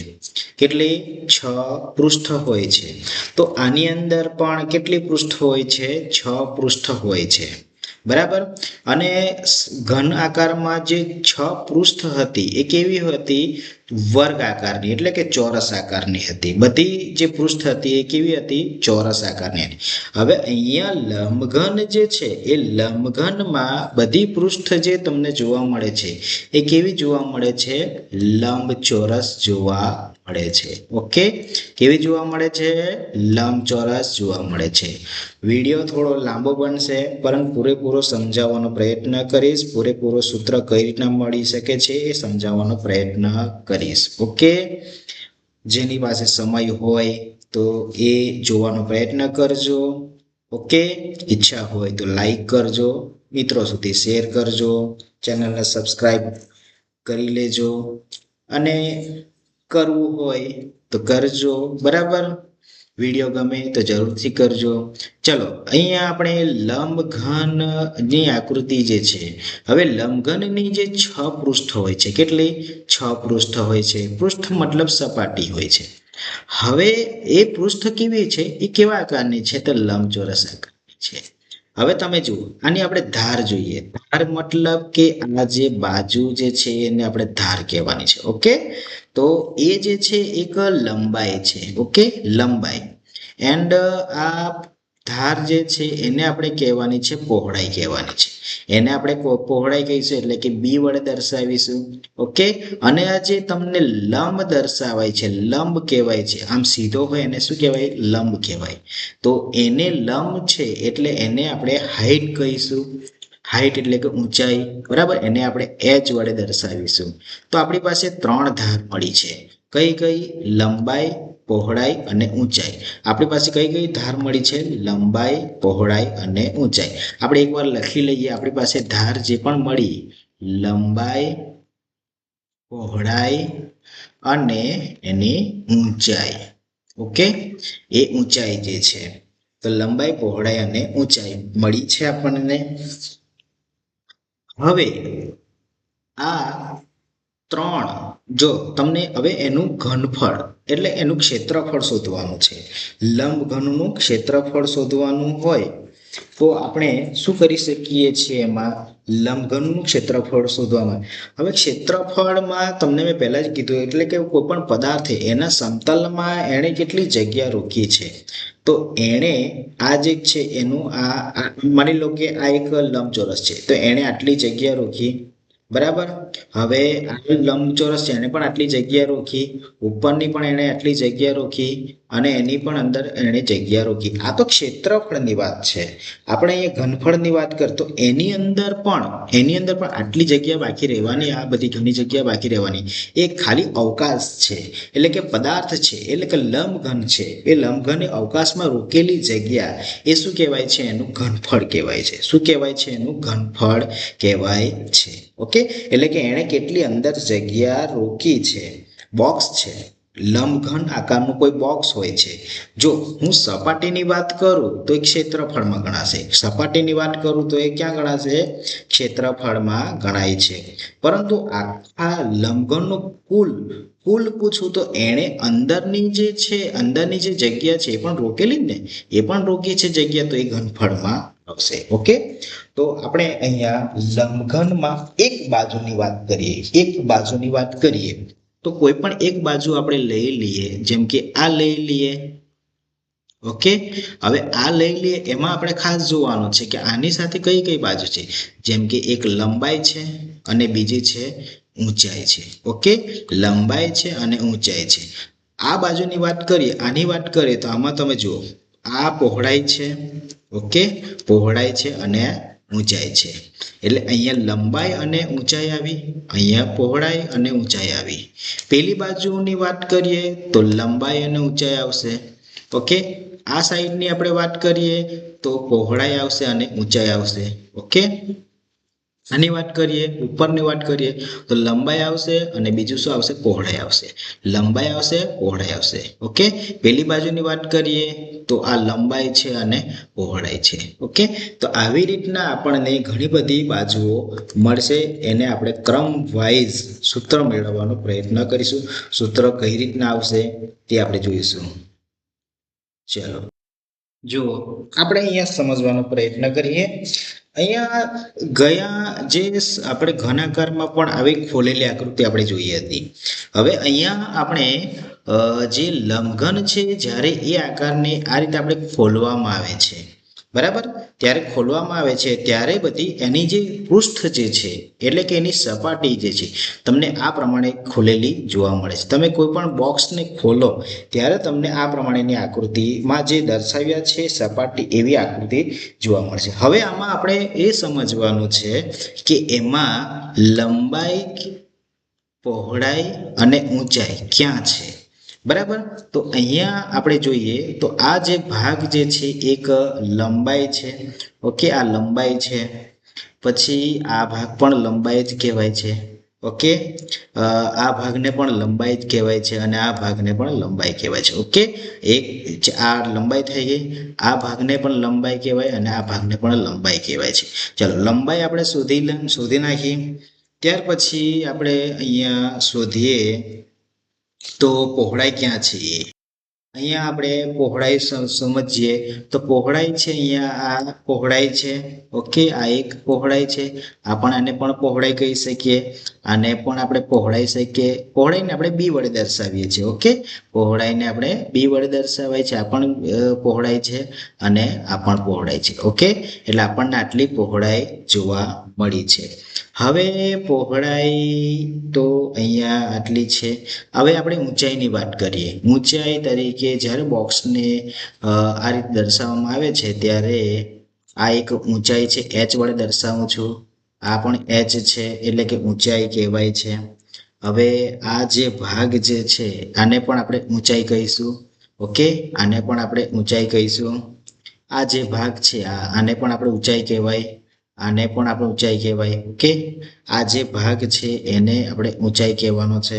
કેટલી 6 પૃષ્ઠ હોય છે, તો આની અંદર પણ કેટલી પૃષ્ઠ હોય છે? 6 પૃષ્ઠ હોય છે. બરાબર, અને ઘન આકારમાં જે 6 પૃષ્ઠ હતી એ કેવી હતી? વર્ગ આકારની, એટલે કે ચોરસ આકારની હતી. બધી જે પૃષ્ઠ હતી એ કેવી હતી? ચોરસ આકારની હતી. હવે અહીંયા લંબઘન જે છે એ લંબઘનમાં બધી પૃષ્ઠ જે તમને જોવા મળે છે એ કેવી જોવા મળે છે? લંબચોરસ જોવા મળે છે. ઓકે, કેવી જોવા મળે છે? લંબચોરસ જોવા મળે છે. વિડીયો થોડો લાંબો બનશે, પરંતુ પૂરેપૂરો સમજાવવાનો પ્રયત્ન કરીશ. પૂરેપૂરો સૂત્ર કઈ રીતના મળી શકે છે એ સમજાવવાનો પ્રયત્ન કરીશ. ઓકે, જેની પાસે સમય હોય તો એ જોવાનો પ્રયત્ન કરજો. ઓકે, ઈચ્છા હોય તો લાઈક કરજો, મિત્રો સુધી શેર કરજો, ચેનલને સબસ્ક્રાઈબ કરી લેજો, અને કરવું હોય તો કરજો. બરાબર, વિડીયો ગમે તો જરૂરથી કરજો. ચલો, અહીંયા આપણે લંબઘનની આકૃતિ જે છે, હવે લંબઘનની જે 6 પૃષ્ઠ હોય છે, કેટલી? 6 પૃષ્ઠ હોય છે. પૃષ્ઠ મતલબ સપાટી હોય છે. હવે એ પૃષ્ઠ કેવી છે? એ કેવા આકારની છે? તો લંબચોરસ આકારની છે. હવે તમે જુઓ, આની આપણે ધાર જોઈએ. ધાર મતલબ કે આ જે બાજુ જે છે એને આપણે ધાર કહેવાની છે. ઓકે, તો એ જે છે એક લંબાઈ છે. ઓકે, લંબાઈ. એન્ડ આ ધાર જે છે એને આપણે કહેવાની છે પહોળાઈ કહેવાની છે. એને આપણે પહોળાઈ કહીશું એટલે કે બી વડે દર્શાવીશું. ઓકે, અને આ જે તમને લંબ દર્શાવાય છે, લંબ કહેવાય છે, આમ સીધો હોય એને શું કહેવાય? લંબ કહેવાય. તો એને લંબ છે એટલે એને આપણે હાઈટ કહીશું. હાઈટ એટલે કે ઊંચાઈ. બરાબર, એને આપણે એચ વડે દર્શાવીશું. તો આપણી પાસે 3 ધાર મળી છે. કઈ કઈ? લંબાઈ, પહોળાઈ અને ઊંચાઈ. આપણી પાસે કઈ કઈ ધાર મળી છે? લંબાઈ, પહોળાઈ અને ઊંચાઈ. આપણે એકવાર લખી લઈએ. આપણી પાસે ધાર જે પણ મળી, લંબાઈ, પહોળાઈ અને એની ઊંચાઈ. ઓકે, એ ઊંચાઈ જે છે, તો લંબાઈ, પહોળાઈ અને ઊંચાઈ મળી છે આપણને. હવે આ 3 જો તમને હવે એનું ઘનફળ એટલે એનું ક્ષેત્રફળ શોધવાનું છે. લંબઘનનું ક્ષેત્રફળ શોધવાનું હોય તો આપણે શું કરી શકીએ છીએ? એમાં લંબઘનનું ક્ષેત્રફળ શોધવામાં. હવે ક્ષેત્રફળમાં તમને મેં પહેલા જ કીધું, એટલે કે કોઈ પણ પદાર્થે એના સમતલમાં એણે કેટલી જગ્યા રોકી છે, તો એણે આ જે છે એનું આ માની લો કે આ એક લંબચોરસ છે, તો એણે આટલી જગ્યા રોકી. બરાબર, હવે આ લંબચોરસ છે એને પણ આટલી જગ્યા રોકી, ઉપરની પણ એણે આટલી જગ્યા રોકી, અને એની પણ અંદર એણે જગ્યા રોકી. આ તો ક્ષેત્રફળની વાત છે. આપણે અહીંયા ઘનફળની વાત કરતો એની અંદર પણ આટલી જગ્યા બાકી રહેવાની, આ બધી ઘણી જગ્યા બાકી રહેવાની. એ ખાલી અવકાશ છે, એટલે કે પદાર્થ છે, એટલે કે લંબઘન છે. એ લંબઘન અવકાશમાં રોકેલી જગ્યા એ શું કહેવાય છે? એનું ઘનફળ કહેવાય છે. શું કહેવાય છે? એનું ઘનફળ કહેવાય છે. ઓકે, એટલે કે એણે કેટલી અંદર જગ્યા રોકી છે. બોક્સ છે, લંબઘન આકારનું કોઈ બોક્સ હોય છે. જો હું સપાટીની વાત કરું તો એ ક્ષેત્રફળમાં ગણાશે. સપાટીની વાત કરું તો એ ક્યાં ગણાશે? ક્ષેત્રફળમાં ગણાય છે. પરંતુ આ લંબઘનનું કુલ પૂછું તો એણે અંદરની જે છે, અંદરની જે જગ્યા છે એ પણ રોકેલી ને, એ પણ રોકી છે જગ્યા, તો એ ઘનફળમાં આવશે. ઓકે, તો આપણે અહીંયા લંબઘનમાં એક બાજુની વાત કરીએ તો કોઈ પણ એક બાજુ આપણે લઈ લઈએ. જેમ કે આ લઈ લઈએ. ઓકે, હવે આ લઈ લઈએ, એમાં આપણે ખાસ જોવાનું છે કે આની સાથે કઈ કઈ બાજુ છે. જેમ કે એક લંબાઈ છે અને બીજી છે ઊંચાઈ છે. ઓકે, લંબાઈ છે અને ઊંચાઈ છે. આ બાજુની વાત કરીએ, આની વાત કરીએ તો આમાં તમે જુઓ, આ પહોળાઈ છે. ઓકે, પહોળાઈ છે અને ઊંચાઈ છે. એટલે અહીંયા લંબાઈ અને ઊંચાઈ આવી, અહીંયા પહોળાઈ અને ઊંચાઈ આવી. પેલી બાજુની વાત કરીએ તો લંબાઈ અને ઊંચાઈ આવશે. ઓકે, આ સાઈડની આપણે વાત કરીએ તો પહોળાઈ આવશે અને ઊંચાઈ આવશે. ઓકે, આની વાત કરીએ, ઉપરની વાત કરીએ તો લંબાઈ આવશે અને બીજું શું આવશે? પહોળાઈ આવશે. લંબાઈ આવશે, પહોળાઈ આવશે. ઓકે, પેલી બાજુની વાત કરીએ તો આ લંબાઈ છે અને પહોળાઈ છે. ઓકે, તો આવી રીતના આપણને ઘણી બધી બાજુઓ મળશે. એને આપણે ક્રમ વાઇઝ સૂત્ર મેળવવાનો પ્રયત્ન કરીશું. સૂત્ર કઈ રીતના આવશે તે આપણે જોઈશું. ચલો જુઓ, આપણે અહીંયા સમજવાનો પ્રયત્ન કરીએ. અહીંયા ગયા જે આપણે ઘનાકારમાં પણ આવી ખોલેલી આકૃતિ આપણે જોઈ હતી. હવે અહીંયા આપણે જે લંબઘન છે, જ્યારે એ આકારને આ રીતે આપણે ખોલવામાં આવે છે, બરાબર, ત્યારે ખોલવામાં આવે છે ત્યારે બધી એની જે પૃષ્ઠ જે છે એટલે કે એની સપાટી જે છે તમને આ પ્રમાણે ખોલેલી જોવા મળે છે. તમે કોઈ પણ બોક્સને ખોલો ત્યારે તમને આ પ્રમાણેની આકૃતિમાં જે દર્શાવ્યા છે સપાટી એવી આકૃતિ જોવા મળશે. હવે આમાં આપણે એ સમજવાનું છે કે એમાં લંબાઈ, પહોળાઈ અને ઊંચાઈ ક્યાં છે, બરાબર. તો અહીંયા આપણે જોઈએ તો આ જે ભાગ જે છે એક લંબાઈ છે. ઓકે, આ લંબાઈ છે. પછી આ ભાગ પણ લંબાઈ જ કહેવાય છે. ઓકે, આ ભાગને પણ લંબાઈ જ કહેવાય છે અને આ ભાગને પણ લંબાઈ કહેવાય છે. ઓકે, એક આ લંબાઈ થઈ ગઈ, આ ભાગને પણ લંબાઈ કહેવાય અને આ ભાગને પણ લંબાઈ કહેવાય છે. ચલો, લંબાઈ આપણે શોધી નાખી. ત્યાર પછી આપણે અહીંયા શોધીએ તો પહોળાઈ ક્યાં છે. અહીંયા આપણે પહોળાઈ સમજીએ તો પહોળાઈ છે, અહીંયા આ પહોળાઈ છે. ઓકે, આ એક પહોળાઈ છે. આપણે આને પણ પહોળાઈ કહી શકીએ, આને પણ આપણે પહોળાઈ શકીએ. પહોળાઈને આપણે બી વડે દર્શાવીએ છીએ. ઓકે, પહોળાઈને આપણે બી વડે દર્શાવાય છે. આ પણ પહોળાઈ છે અને આ પણ પહોળાઈ છે. ઓકે, એટલે આપણને આટલી પહોળાઈ જોવા મળી છે. હવે પહોળાઈ તો અહીંયા આટલી છે. હવે આપણે ઊંચાઈની વાત કરીએ. ઊંચાઈ તરીકે જ્યારે બોક્સને આ રીતે દર્શાવવામાં આવે છે ત્યારે આ એક ઊંચાઈ છે, એચ વડે દર્શાવું છું. આ પણ એચ છે એટલે કે ઊંચાઈ કહેવાય છે. હવે આ જે ભાગ જે છે આને પણ આપણે ઊંચાઈ કહીશું. ઓકે, આને પણ આપણે ઊંચાઈ કહીશું. આ જે ભાગ છે આને પણ આપણે ઊંચાઈ કહેવાય, આને પણ આપણે ઊંચાઈ કહેવાય. ઓકે, આ જે ભાગ છે એને આપણે ઊંચાઈ કહેવાનો છે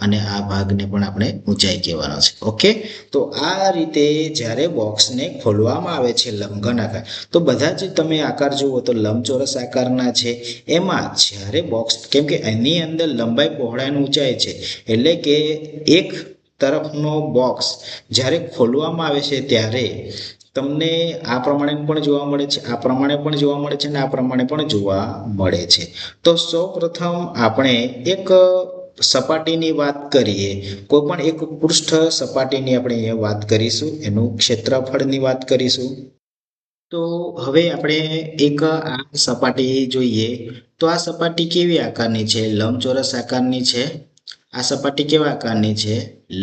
અને આ ભાગને પણ આપણે ઊંચાઈ કહેવાનો છે. ઓકે, તો આ રીતે જ્યારે બોક્સને ખોલવામાં આવે છે લંબઘન આકાર, તો બધા જ તમે આકાર જુઓ તો લંબચોરસ આકારના છે. એમાં જ્યારે બોક્સ, કેમ કે એની અંદર લંબાઈ, પહોળાઈ અને ઊંચાઈ છે, એટલે કે એક તરફનો બોક્સ જ્યારે ખોલવામાં આવે છે ત્યારે તમને આ પ્રમાણે પણ જોવા મળે છે, આ પ્રમાણે પણ જોવા મળે છે અને આ પ્રમાણે પણ જોવા મળે છે. તો સૌપ્રથમ આપણે એક સપાટીની વાત કરીએ. કોઈ પણ એક પૃષ્ઠ સપાટીની આપણે અહીંયા વાત કરીશું, એનું ક્ષેત્રફળની વાત કરીશું. તો હવે આપણે એક આ સપાટી જોઈએ તો આ સપાટી કેવી આકારની છે? લંબચોરસ આકારની છે. આ સપાટી કેવા આકારની છે?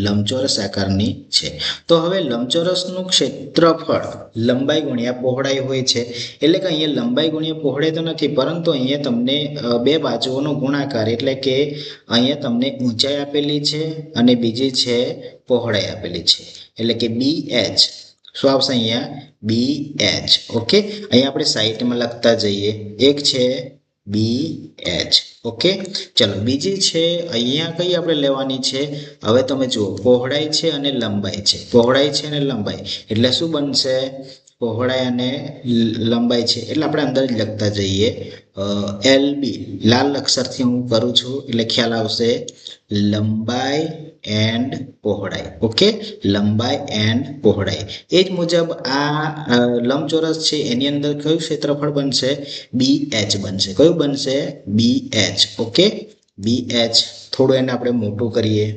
લંબચોરસ આકારની છે. તો હવે લંબચોરસનું ક્ષેત્રફળ લંબાઈ ગુણ્યા પહોળાઈ હોય છે. એટલે કે અહીંયા લંબાઈ ગુણ્યા પહોળાઈ તો નથી, પરંતુ અહીંયા તમને બે બાજુઓનો ગુણાકાર, એટલે કે અહીંયા તમને ઊંચાઈ આપેલી છે અને બીજી છે પહોળાઈ આપેલી છે, એટલે કે બી એચ. શું આવશે અહીંયા? બી એચ. ઓકે, અહીંયા આપણે સાઈડમાં લખતા જઈએ. એક છે બી એચ. ઓકે, ચલો બીજી છે અહીંયા કઈ આપણે લેવાની છે? હવે તમે જુઓ, પહોળાઈ છે અને લંબાઈ છે. પહોળાઈ છે અને લંબાઈ એટલે શું બનશે? પહોળાઈ અને લંબાઈ છે એટલે આપણે અંદર જ લખતા જઈએ. એલ બી લાલ અક્ષરથી હું કરું છું એટલે ખ્યાલ આવશે. લંબાઈ એન્ડ પહોળાઈ. ઓકે, લંબાઈ એન્ડ પહોળાઈ. એ જ મુજબ આ લંબચોરસ છે એની અંદર કયું ક્ષેત્રફળ બનશે? બી એચ બનશે. કયું બનશે? B H. Okay, B H. થોડું એને આપણે મોટું કરીએ.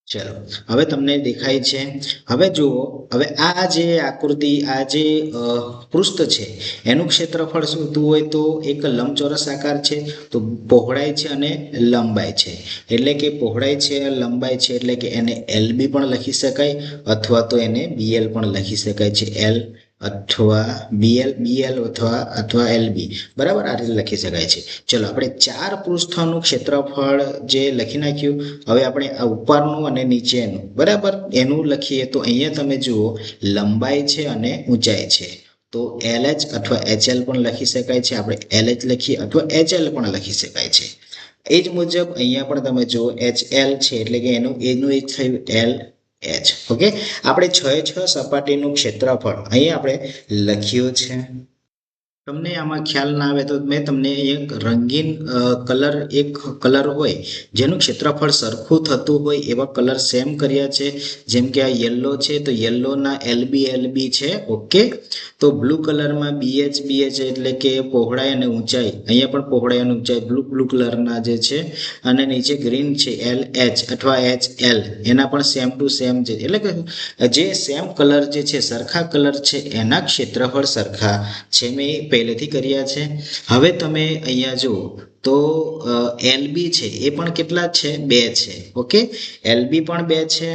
ચલો, હવે તમને દેખાય છે. હવે જુઓ, હવે આ જે આકૃતિ, આ જે પૃષ્ઠ છે એનું ક્ષેત્રફળ શોધવું હોય તો એક લંબચોરસ આકાર છે, તો પહોળાઈ છે અને લંબાઈ છે, એટલે કે પહોળાઈ છે, લંબાઈ છે, એટલે કે એને એલ બી પણ લખી શકાય અથવા તો એને બીએલ પણ લખી શકાય છે. એલ અથવા બીએલ અથવા એલ બી, બરાબર, આ રીતે લખી શકાય છે. ચલો, આપણે ચાર પૃષ્ઠોનું ક્ષેત્રફળ જે લખી નાખ્યું. હવે આપણે આ ઉપરનું અને નીચેનું, બરાબર, એનું લખીએ તો અહીંયા તમે જુઓ લંબાઈ છે અને ઊંચાઈ છે. તો LH અથવા HL પણ લખી શકાય છે. આપણે LH લખીએ અથવા HL પણ લખી શકાય છે. એ જ મુજબ અહીંયા પણ તમે જુઓ HL છે એટલે કે એનું એક થયું LH. ઓકે, આપણે 6 સપાટીનું ક્ષેત્રફળ અહીંયા આપણે લખ્યું છે. તમને આમાં ખ્યાલ ના આવે તો મેં તમને એક રંગીન એક કલર હોય જેનું ક્ષેત્રફળ સરખું થતું હોય એવા કલર સેમ કર્યા છે. જેમ કે આ યલો છે તો યલોના LB છે. ઓકે, તો બ્લુ કલરમાં BH એટલે કે પહોળાઈ અને ઊંચાઈ, અહીંયા પણ પહોળાઈ અને ઊંચાઈ બ્લુ કલરના જે છે. અને નીચે ગ્રીન છે LH અથવા HL, એના પણ સેમ ટુ સેમ છે. એટલે કે જે સેમ કલર જે છે, સરખા કલર છે, એના ક્ષેત્રફળ સરખા છે. મેં પહેલેથી કર્યા છે. હવે તમે અહીંયા જુઓ તો LB છે એ પણ કેટલા છે? 2 છે. ઓકે, LB પણ 2 છે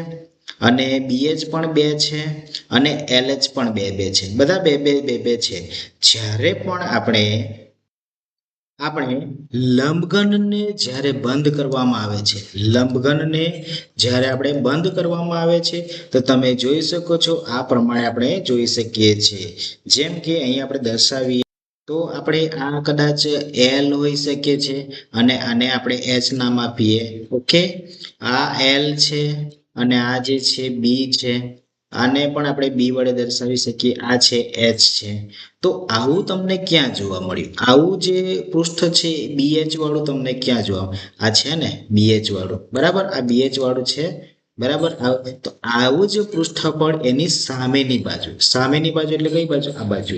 અને BH પણ 2 છે અને LH પણ 2 છે. બધા 2 છે. જ્યારે પણ આપણે લંબઘનને જ્યારે બંધ કરવામાં આવે છે, લંબઘનને જ્યારે આપણે બંધ કરવામાં આવે છે તો તમે જોઈ શકો છો આ પ્રમાણે આપણે જોઈ શકીએ છીએ. જેમ કે અહીં આપણે દર્શાવીએ તો આપણે આ કદાચ L હોઈ શકે છે અને આને આપણે H નામ આપીએ. ઓકે, આ L છે અને આ જે છે B છે, આને પણ આપણે B વડે દર્શાવી શકીએ. આ છે H છે. તો આવું તમને ક્યાં જોવા મળ્યું? આવું જે પૃષ્ઠ છે BH વાળું તમને ક્યાં જોવા? આ છે ને BH વાળું, બરાબર? આ BH વાળું છે, બરાબર? તો આવું જ પૃષ્ઠફળ એની સામેની બાજુ એટલે કઈ બાજુ? આ બાજુ.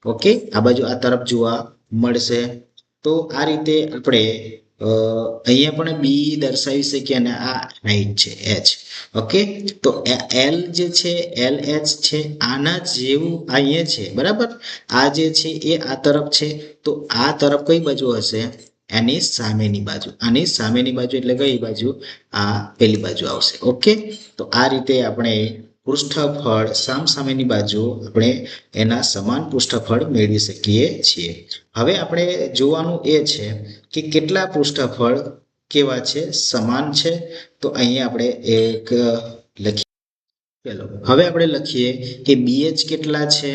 ઓકે, આ બાજુ આ તરફ જોવા મળશે. તો આ રીતે આપણે અહીંયા પણ B દર્શાવી શકીએ અને આ હાઈટ છે H. ઓકે, તો L જે છે LH છે આના જેવું અહીંયા છે, બરાબર? આ જે છે એ આ તરફ છે, તો આ તરફ કઈ બાજુ હશે? એની સામેની બાજુ. આની સામેની બાજુ એટલે કઈ બાજુ? આ પેલી બાજુ આવશે. ઓકે, તો આ રીતે આપણે પૃષ્ઠફળ સામેની બાજુ આપણે એના સમાન પૃષ્ઠફળ મેળવી શકીએ છીએ. હવે આપણે જોવાનું એ છે કે કેટલા પૃષ્ઠફળ કેવા છે? સમાન છે. તો અહીંયા આપણે એક લખીએ. ચલો હવે આપણે લખીએ કે BH કેટલા છે,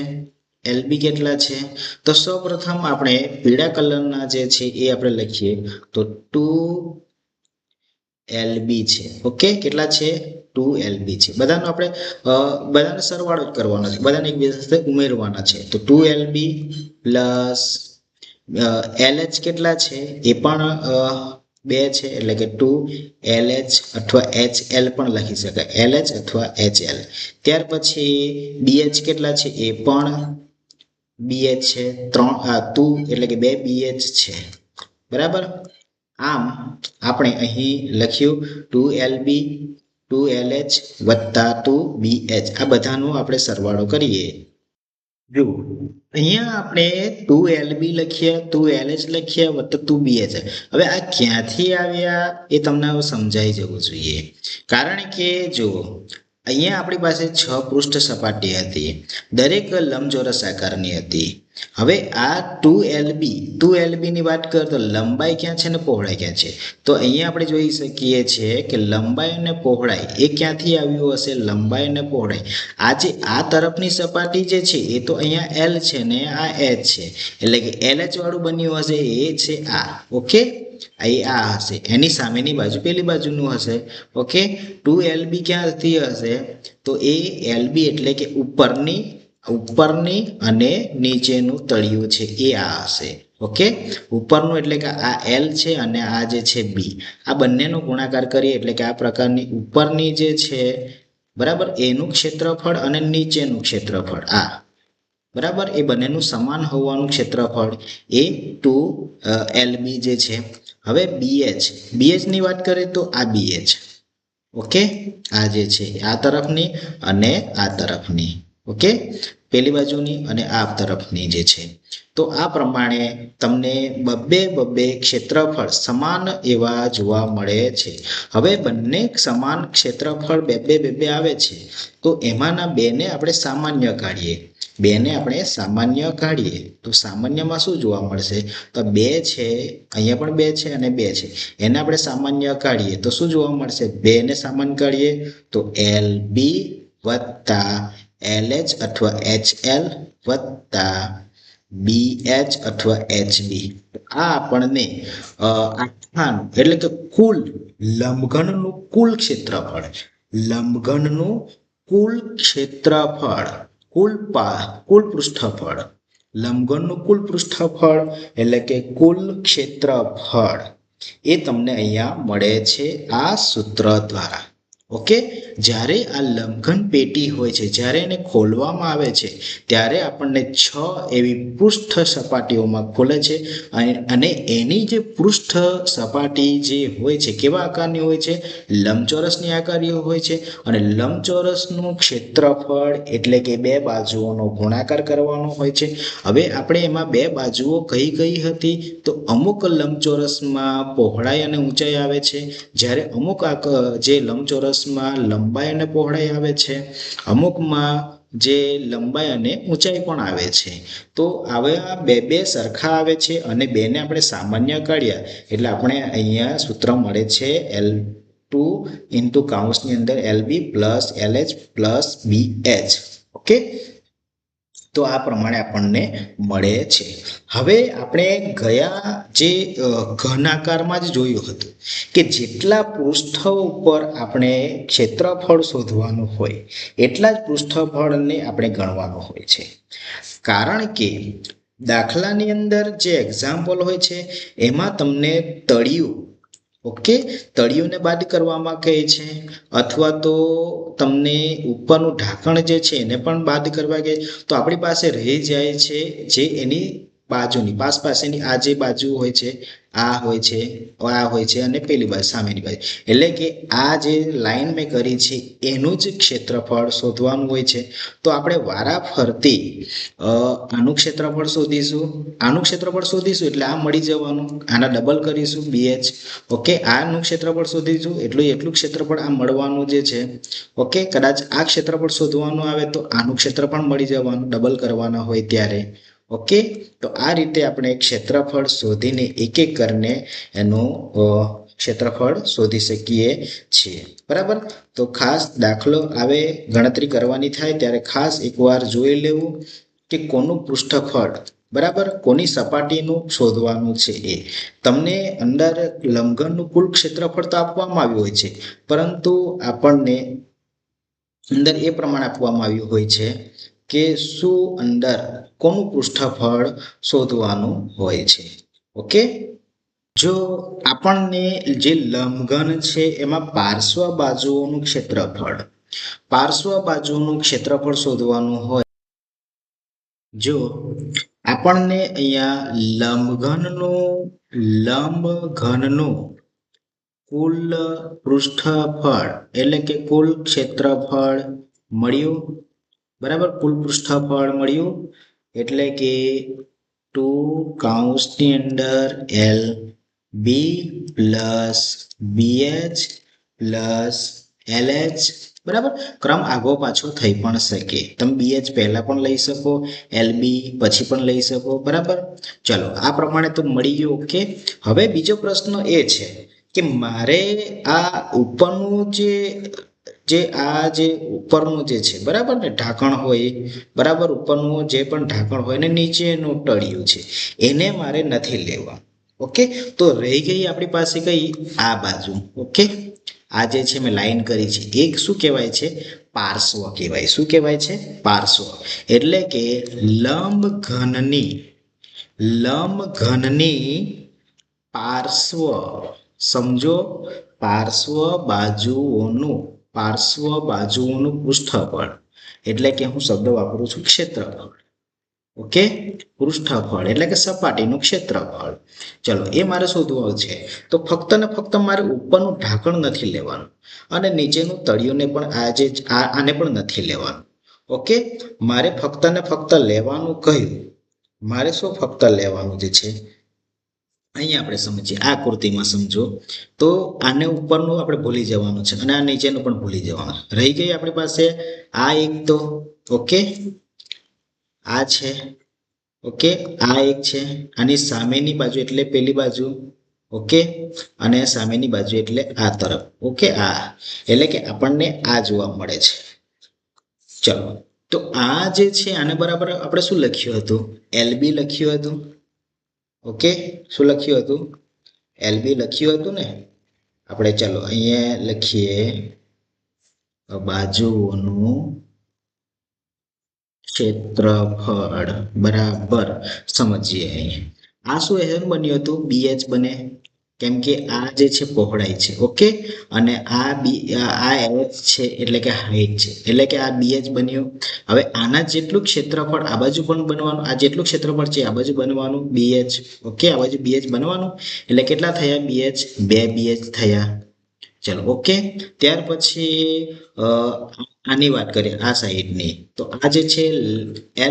LB કેટલા છે. તો સૌપ્રથમ આપણે પીળા કલરના જે છે એ આપણે લખીએ તો 2LB છે. ઓકે, કેટલા છે? 2LB છે. બધાને સરવાળો જ કરવાનો છે, બધાને એકબીજા સાથે ઉમેરવાના છે. તો 2LB પ્લસ LH કેટલા છે? એ પણ 2 છે એટલે કે 2LH અથવા HL પણ લખી શકાય, LH અથવા HL. ત્યાર પછી BH કેટલા છે? એ પણ BH છે. 2 એટલે કે 2 BH છે, બરાબર? આમ આપણે અહીં લખ્યું 2LB 2LH વત્તા 2BH. આ બધાનો આપણે સરવાળો કરીએ. જો અહીંયા આપણે 2LB લખ્યા, 2LH લખ્યા વત્તા 2BH. હવે આ ક્યાંથી આવ્યા એ તમને સમજાઈ જવું જોઈએ. કારણ કે જો અહીંયા આપણી પાસે 6 પૃષ્ઠ સપાટી હતી, દરેક લંબચોરસ આકારની હતી. હવે આ 2LB ની વાત કરીએ તો લંબાઈ ક્યાં છે ને પહોળાઈ ક્યાં છે? તો અહીંયા આપણે જોઈ શકીએ છીએ કે લંબાઈ અને પહોળાઈ એ ક્યાંથી આવ્યું હશે? લંબાઈ અને પહોળાઈ આ તરફની સપાટી જે છે એ તો અહીંયા L છે ને આ H છે, એટલે કે LH વાળું બન્યું હશે એ છે આ. ઓકે, આ હશે એની સામેની બાજુ પેલી બાજુનું હશે. ઓકે, 2LB ક્યાંથી હશે? તો એ LB એટલે કે ઉપરની અને નીચેનું તળિયું છે એ આ હશે. ઓકે, ઉપરનું એટલે કે આ L છે અને આ જે છે B, આ બંનેનો ગુણાકાર કરીએ એટલે કે આ પ્રકારની ઉપરની જે છે, બરાબર, એનું ક્ષેત્રફળ અને નીચેનું ક્ષેત્રફળ આ, બરાબર, એ બંનેનું સમાન હોવાનું ક્ષેત્રફળ એ 2LB જે છે. હવે BH ની વાત કરીએ તો આ BH. ઓકે, આ જે છે આ તરફની અને આ તરફની. ઓકે, પેલી બાજુની અને આ તરફની જે છે. તો આ પ્રમાણે તમને બબ્બે ક્ષેત્રફળ સમાન એવા જોવા મળે છે. હવે બંને સમાન ક્ષેત્રફળ બે આવે છે તો એમાંના બેને આપણે સામાન્ય કાઢીએ. તો સામાન્યમાં શું જોવા મળશે? તો 2 છે, અહીંયા પણ 2 છે અને 2 છે, એને આપણે સામાન્ય કાઢીએ તો શું જોવા મળશે? 2 ને સામાન્ય કાઢીએ તો LB વત્તા LH અથવા HL વત્તા BH અથવા HB. આ આપણને આખાનું એટલે કે કુલ લંબઘનનું કુલ ક્ષેત્રફળ, લંબઘનનું કુલ ક્ષેત્રફળ, કુલ પૃષ્ઠફળ, લંબઘનનું કુલ પૃષ્ઠફળ એટલે કે કુલ ક્ષેત્રફળ એ તમને અહીંયા મળે છે આ સૂત્ર દ્વારા. ઓકે, જ્યારે આ લંબઘન પેટી હોય છે, જ્યારે એને ખોલવામાં આવે છે ત્યારે આપણને 6 એવી પૃષ્ઠ સપાટીઓમાં ખોલે છે અને એની જે પૃષ્ઠ સપાટી જે હોય છે કેવા આકારની હોય છે? લંબચોરસની આકારની હોય છે. અને લંબચોરસનું ક્ષેત્રફળ એટલે કે બે બાજુઓનો ગુણાકાર કરવાનો હોય છે. હવે આપણે એમાં બે બાજુઓ કઈ કઈ હતી? તો અમુક લંબચોરસમાં પહોળાઈ અને ઊંચાઈ આવે છે, જ્યારે અમુક જે લંબચોરસમાં લંબાઈ અને પહોળાઈ આવે છે, અમુકમાં જે લંબાઈ અને ઊંચાઈ પણ આવે છે. તો હવે આ બે સરખા આવે છે અને બેને આપણે સામાન્ય કાઢ્યા એટલે આપણે અહીંયા સૂત્ર મળે છે L2 ઇન્ટુ કૌંસની અંદર LB plus LH plus BH. Okay, તો આ પ્રમાણે આપણને મળે છે. હવે આપણે ગયા જે ઘન આકારમાં જ જોયું હતું કે જેટલા પૃષ્ઠ ઉપર આપણે ક્ષેત્રફળ શોધવાનું હોય એટલા જ પૃષ્ઠફળને આપણે ગણવાનું હોય છે. કારણ કે દાખલાની અંદર જે એક્ઝામ્પલ હોય છે એમાં તમને તળિયું, ઓકે, તળિયુંને બાદ કરવામાં કહે છે, અથવા તો તમને ઉપરનું ઢાંકણ જે છે એને પણ બાદ કરવા કહે. તો આપણી પાસે રહી જાય છે જે એની બાજુની પાસેની આ જે બાજુ હોય છે, આ હોય છે અને પેલી બાજુ સામેની બાજુ, એટલે કે આ જે લાઈન મેં કરી છે એનું જ ક્ષેત્રફળ શોધવાનું હોય છે. તો આપણે વારાફરતી આનું ક્ષેત્રફળ શોધીશું એટલે આ મળી જવાનું, આના ડબલ કરીશું BH. ઓકે, આનું ક્ષેત્રફળ શોધીશું એટલું ક્ષેત્રફળ આ મળવાનું જે છે. ઓકે, કદાચ આ ક્ષેત્રફળ શોધવાનું આવે તો આનું ક્ષેત્રફળ મળી જવાનું, ડબલ કરવાના હોય ત્યારે. ઓકે, તો આ રીતે આપણે ક્ષેત્રફળ શોધીને એક એક કરીને એનું ક્ષેત્રફળ શોધી શકીએ છીએ. બરાબર, તો ખાસ દાખલો આવે ગણતરી કરવાની થાય ત્યારે ખાસ એકવાર જોઈ લેવું કે કોનું પૃષ્ઠફળ, બરાબર, કોની સપાટીનું શોધવાનું છે. એ તમને અંદર લંબઘનનું કુલ ક્ષેત્રફળ તો આપવામાં આવ્યું હોય છે, પરંતુ આપણને અંદર એ પ્રમાણે આપવામાં આવ્યું હોય છે કે શું અંદર કોનું પૃષ્ઠફળ શોધવાનું હોય છે. ઓકે, જો આપણને જે લંબઘન છે એમાં પાર્શ્વ બાજુઓનું ક્ષેત્રફળ શોધવાનું હોય, જો આપણને અહીંયા લંબઘનનું કુલ પૃષ્ઠફળ એટલે કે કુલ ક્ષેત્રફળ મળ્યું, બરાબર, કુલ પૃષ્ઠફળ મળ્યું એટલે કે 2 કૌંસની અંદર LB plus BH plus LH. બરાબર, ક્રમ આગો પાછો થઈ પણ શકે, તમે BH પહેલા પણ લઈ શકો, LB પછી પણ લઈ શકો. બરાબર, ચલો આ પ્રમાણે તો મળી ગયું. ઓકે, હવે બીજો પ્રશ્ન એ છે કે મારે આ ઉપરનું જે ઉપરનું જે છે, બરાબર ને, ઢાંકણ હોય, બરાબર, ઉપરનું જે પણ ઢાંકણ હોય ને નીચેનું તળિયું છે એને મારે નથી લેવા. ઓકે, તો રહી ગઈ આપણી પાસે કઈ આ બાજુ. ઓકે, આ જે છે મેં લાઈન કરી છે એક શું કહેવાય છે? પાર્શ્વ કહેવાય. શું કહેવાય છે? પાર્શ્વ. એટલે કે લંબઘનની પાર્શ્વ, સમજો, પાર્શ્વ બાજુઓનું પૃષ્ઠફળ એટલે કે હું શબ્દ વાપરું છું ક્ષેત્રફળ. ઓકે, પૃષ્ઠફળ એટલે કે સપાટીનું ક્ષેત્રફળ. ચલો એ મારે શોધવાનું છે. તો ફક્ત ને ફક્ત મારે ઉપરનું ઢાંકણ નથી લેવાનું અને નીચેનું તળિયુંને પણ આને પણ નથી લેવાનું. ઓકે, મારે ફક્ત ને ફક્ત લેવાનું કયું? મારે શું ફક્ત લેવાનું જે છે અહીંયા આપણે સમજીએ, આ આકૃતિમાં સમજો તો આને ઉપરનું આપણે ભૂલી જવાનું છે અને આ નીચેનું પણ ભૂલી જવાનું. રહી ગઈ આપણી પાસે આ એક તો. ઓકે, આ છે. ઓકે, આ એક છે, આની સામેની બાજુ એટલે પેલી બાજુ. ઓકે, અને સામેની બાજુ એટલે આ તરફ. ઓકે, આ એટલે કે આપણને આ જોવા મળે છે. ચલો તો આ જે છે આને બરાબર આપણે શું લખ્યું હતું? એલબી લખ્યું હતું. ઓકે, શું લખ્યું હતું? એલબી લખ્યું હતું ને આપણે. ચાલો અહીંયા લખીએ બાજુઓનું ક્ષેત્રફળ બરાબર સમજીએ. અહીંયા આ શું એમ બન્યું હતું? BH બને, કેમ કે આ જે છે પહોળાઈ છે. ઓકે, અને આ H છે એટલે કે હાઈટ છે, એટલે કે આ BH બન્યું. હવે આના જેટલું ક્ષેત્રફળ આ બાજુ પણ બનવાનું, આ જેટલું ક્ષેત્રફળ છે આ બાજુ બનવાનું BH. ઓકે, આ બાજુ BH બનવાનું, એટલે કેટલા થયા BH? 2 BH થયા. ચલો ઓકે, ત્યાર પછી આની વાત કરીએ આ સાઈડની. તો આ જે છે